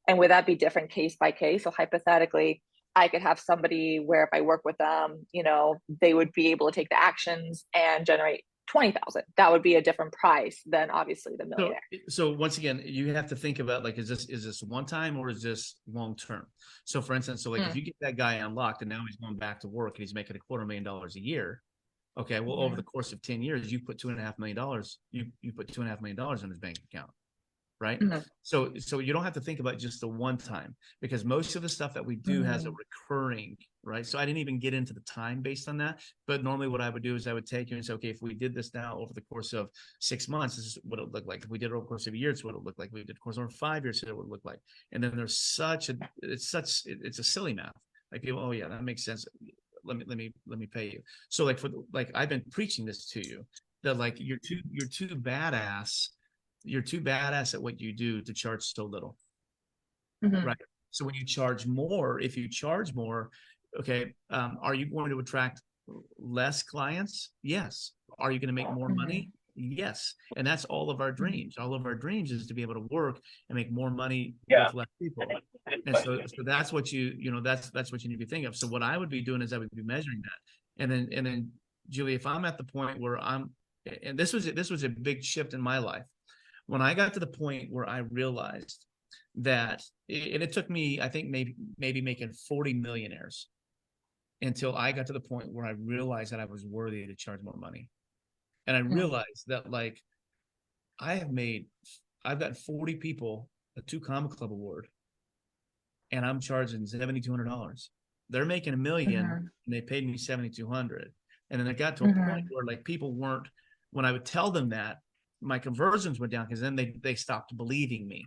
And would that be different case by case? So hypothetically, I could have somebody where if I work with them, they would be able to take the actions and generate 20,000. That would be a different price than obviously the millionaire. So once again, you have to think about like, is this one time or is this long term? So for instance, if you get that guy unlocked and now he's going back to work and he's making $250,000 a year, okay, well, over the course of 10 years, you put $2.5 million, you put $2.5 million in his bank account. Right. So you don't have to think about just the one time, because most of the stuff that we do has a recurring, right? So I didn't even get into the time based on that. But normally what I would do is I would take you and say, okay, if we did this now over the course of 6 months, this is what it would look like. If we did it over the course of a year, it's what it would look like. We did it course over 5 years, it's what it would look like. And then there's it's a silly math. Like people, oh yeah, that makes sense. Let me pay you. So I've been preaching this to you that like you're too badass. You're too badass at what you do to charge so little. Right. So when you charge more, if you charge more, okay, are you going to attract less clients? Yes. Are you going to make more money? Yes. And that's all of our dreams. All of our dreams is to be able to work and make more money with less people. And so that's what that's what you need to think of. So what I would be doing is I would be measuring that. And then Julie, if I'm at the point where and this was a big shift in my life. When I got to the point where I realized that, and it took me, I think maybe making 40 millionaires until I got to the point where I realized that I was worthy to charge more money. And I realized that, like, I've got 40 people a 2 Comma Club award, and I'm charging $7,200. They're making $1 million, and they paid me $7,200. And then it got to a point where, like, people weren't, when I would tell them that, my conversions went down because then they stopped believing me.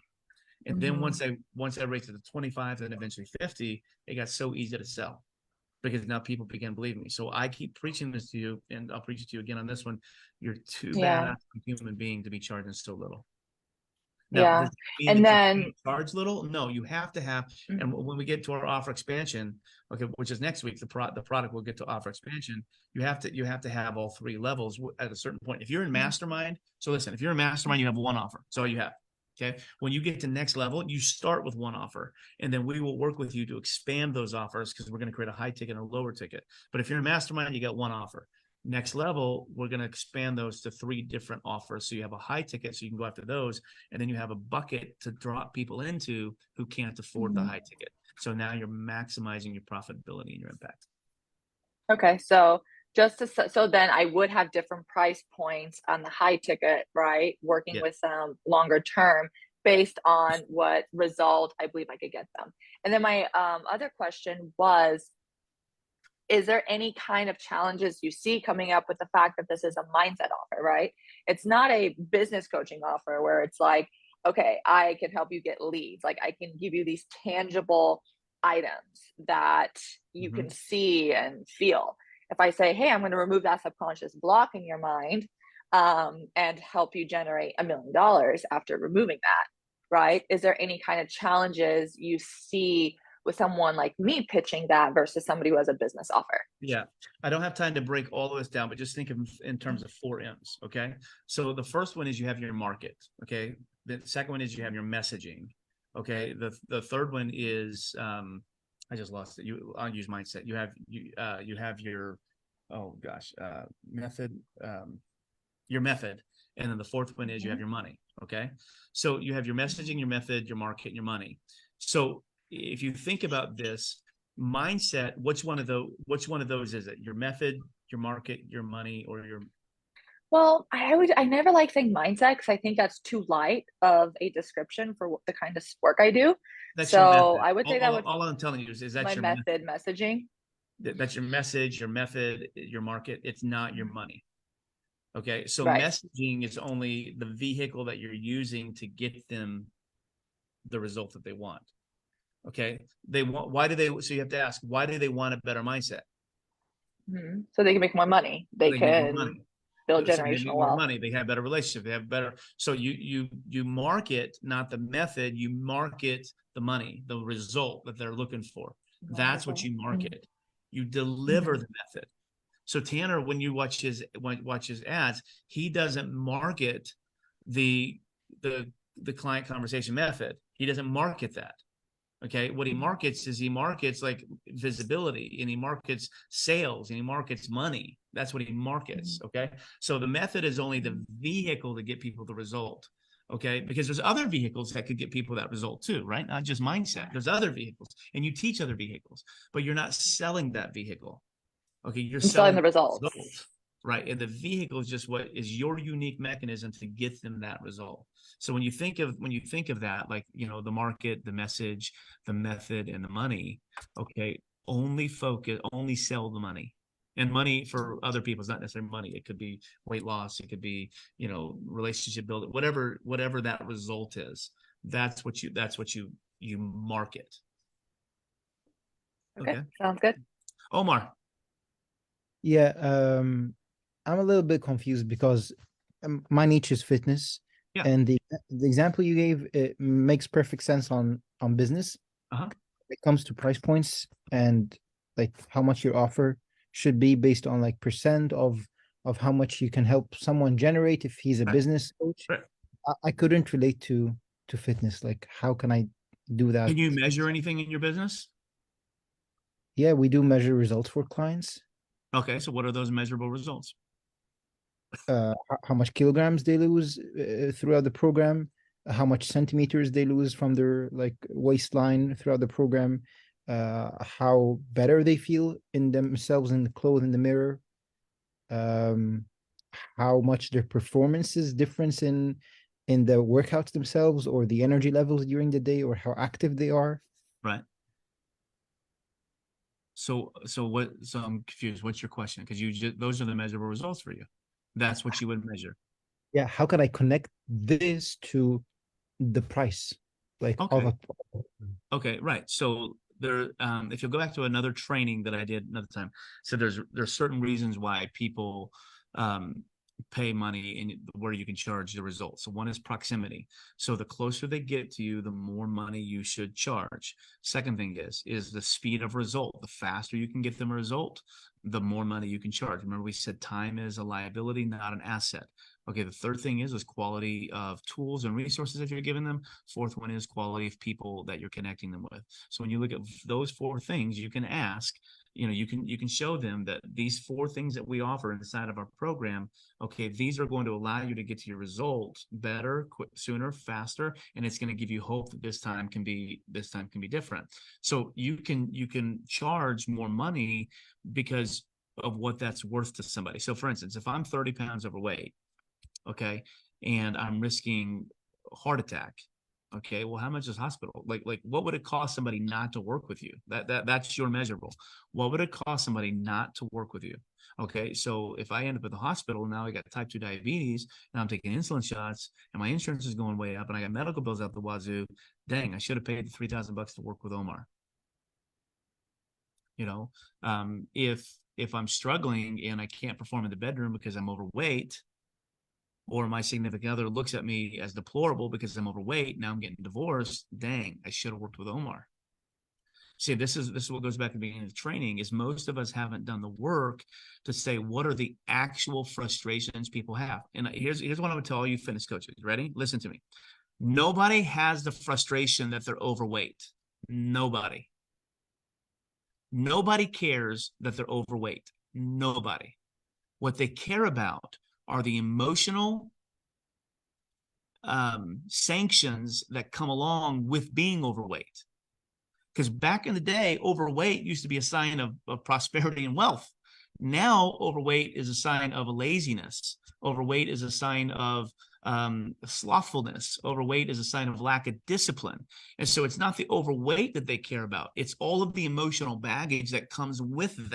And then once I raised it to 25 and eventually 50, it got so easy to sell because now people began believing me. So I keep preaching this to you, and I'll preach it to you again on this one. You're too bad a human being to be charging so little. Now, and then charge little? No, you have to have. And when we get to our offer expansion, okay, which is next week, the product will get to offer expansion. You have to have all 3 levels at a certain point. If you're in mastermind, so listen, if you're in mastermind, you have 1 offer. That's all you have. Okay. When you get to next level, you start with 1 offer, and then we will work with you to expand those offers because we're going to create a high ticket and a lower ticket. But if you're in mastermind, you got 1 offer. Next level, we're going to expand those to 3 different offers. So you have a high ticket, so you can go after those. And then you have a bucket to drop people into who can't afford the high ticket. So now you're maximizing your profitability and your impact. Okay. So so then I would have different price points on the high ticket, right? Working with some longer term based on what result I believe I could get them. And then my other question was, is there any kind of challenges you see coming up with the fact that this is a mindset offer, right? It's not a business coaching offer where it's like, okay, I can help you get leads. Like, I can give you these tangible items that you can see and feel. If I say, hey, I'm going to remove that subconscious block in your mind and help you generate $1 million after removing that, right? Is there any kind of challenges you see with someone like me pitching that versus somebody who has a business offer? Yeah, I don't have time to break all of this down, but just think of in terms of 4 M's. Okay. So the first one is you have your market. Okay. The second one is you have your messaging. Okay. The third one is, I just lost it. I'll use mindset. You have your, method, your method. And then the fourth one is you have your money. Okay. So you have your messaging, your method, your market, and your money. So if you think about this mindset, which one of those is it? Your method, your market, your money, or your? Well, I never like saying mindset because I think that's too light of a description for the kind of work I do. That's your method. I would say all I'm telling you is that's my your method messaging. That's your message, your method, your market. It's not your money. Okay. So messaging is only the vehicle that you're using to get them the result that they want. Okay. So you have to ask, why do they want a better mindset? So they can make more money. They can build generational wealth. Money. They have better relationship. They have better. So you market, not the method, you market the money, the result that they're looking for. That's what you market. You deliver the method. So Tanner, when you watch his ads, he doesn't market the client conversation method. He doesn't market that. Okay. What he markets like visibility, and he markets sales, and he markets money. That's what he markets. Okay. So the method is only the vehicle to get people the result. Okay. Because there's other vehicles that could get people that result too, right? Not just mindset. There's other vehicles, and you teach other vehicles, but you're not selling that vehicle. Okay. You're selling the results. Right. And the vehicle is just what is your unique mechanism to get them that result. So when you think of that, like, the market, the message, the method, and the money, okay, only sell the money. And money for other people is not necessarily money. It could be weight loss. It could be, relationship building, whatever that result is. That's what you market. Okay. Sounds good. Omar. Yeah. I'm a little bit confused because my niche is fitness. Yeah. And the example you gave, it makes perfect sense on business. It comes to price points and like how much you offer. should be based on like percent of how much you can help someone generate if he's a Right. business coach. Right. I couldn't relate to fitness. Like, how can I do that? Can you measure anything in your business? Yeah, we do measure results for clients. Okay, so what are those measurable results? How much kilograms they lose throughout the program, how much centimeters they lose from their like waistline throughout the program, how better they feel in themselves in the clothes in the mirror, how much their performance is difference in the workouts themselves or the energy levels during the day or how active they are. Right. So I'm confused. What's your question? Because those are the measurable results for you. That's what you would measure. Yeah, how can I connect this to the price? Like Okay. Okay, right. So there, if you'll go back to another training that I did another time, so there's certain reasons why people pay money and where you can charge the results. So one is proximity. So the closer they get to you, the more money you should charge. Second thing is the speed of result. The faster you can get them a result, the more money you can charge. Remember, we said time is a liability, not an asset. Okay, the third thing is quality of tools and resources that you're giving them. Fourth one is quality of people that you're connecting them with. So when you look at those four things, you can ask, you can show them that these four things that we offer inside of our program, okay, these are going to allow you to get to your result better, sooner, faster, and it's going to give you hope that this time can be different. So you can charge more money because of what that's worth to somebody. So for instance, if I'm 30 pounds overweight, okay, and I'm risking a heart attack, okay, well, how much is hospital? Like what would it cost somebody not to work with you? That's your measurable. What would it cost somebody not to work with you? Okay, so if I end up at the hospital, now I got type 2 diabetes, and I'm taking insulin shots, and my insurance is going way up, and I got medical bills out the wazoo, dang, I should have paid the $3,000 to work with Omar. If I'm struggling and I can't perform in the bedroom because I'm overweight, or my significant other looks at me as deplorable because I'm overweight, now I'm getting divorced, dang, I should have worked with Omar. See, this is what goes back to the beginning of the training, is most of us haven't done the work to say, what are the actual frustrations people have? And here's what I'm going to tell all you fitness coaches. Ready? Listen to me. Nobody has the frustration that they're overweight. Nobody. Nobody cares that they're overweight. Nobody. What they care about are the emotional sanctions that come along with being overweight. Because back in the day, overweight used to be a sign of prosperity and wealth. Now, overweight is a sign of a laziness. Overweight is a sign of slothfulness. Overweight is a sign of lack of discipline. And so it's not the overweight that they care about. It's all of the emotional baggage that comes with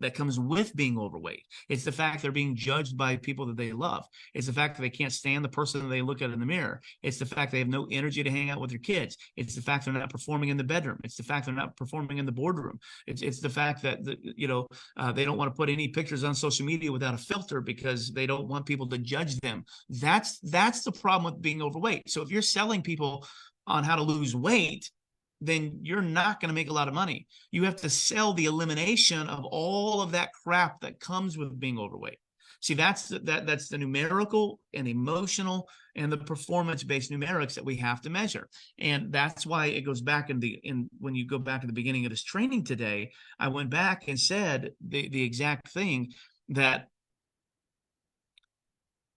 that comes with being overweight. It's the fact they're being judged by people that they love. It's the fact that they can't stand the person that they look at in the mirror. It's the fact they have no energy to hang out with their kids. It's the fact they're not performing in the bedroom. It's the fact they're not performing in the boardroom. It's the fact that they don't want to put any pictures on social media without a filter because they don't want people to judge them. That's the problem with being overweight. So if you're selling people on how to lose weight, then you're not going to make a lot of money. You have to sell the elimination of all of that crap that comes with being overweight. See, that's the numerical and emotional and the performance-based numerics that we have to measure. And that's why it goes back when you go back to the beginning of this training today, I went back and said the exact thing, that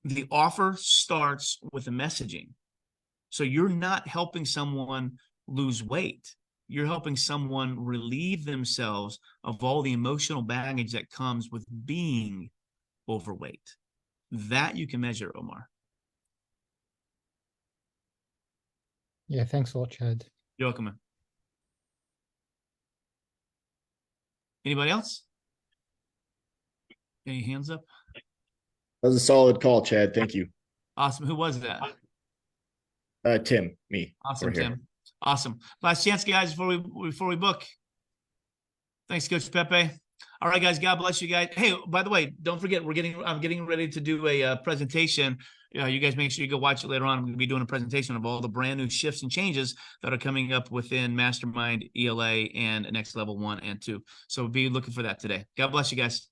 the offer starts with the messaging. So you're not helping someone lose weight. You're helping someone relieve themselves of all the emotional baggage that comes with being overweight. That you can measure, Omar. Yeah, thanks a lot, Chad. You're welcome, man. Anybody else? Any hands up? That was a solid call, Chad. Thank you. Awesome. Who was that? Tim, me. Awesome, We're here. Tim. Awesome. Last chance, guys, before we book. Thanks, Coach Pepe. All right, guys. God bless you guys. Hey, by the way, don't forget, I'm getting ready to do a presentation you guys make sure you go watch it later on. I'm going to be doing a presentation of all the brand new shifts and changes that are coming up within Mastermind, ELA, and Next Level 1 and 2. So be looking for that today. God bless you guys.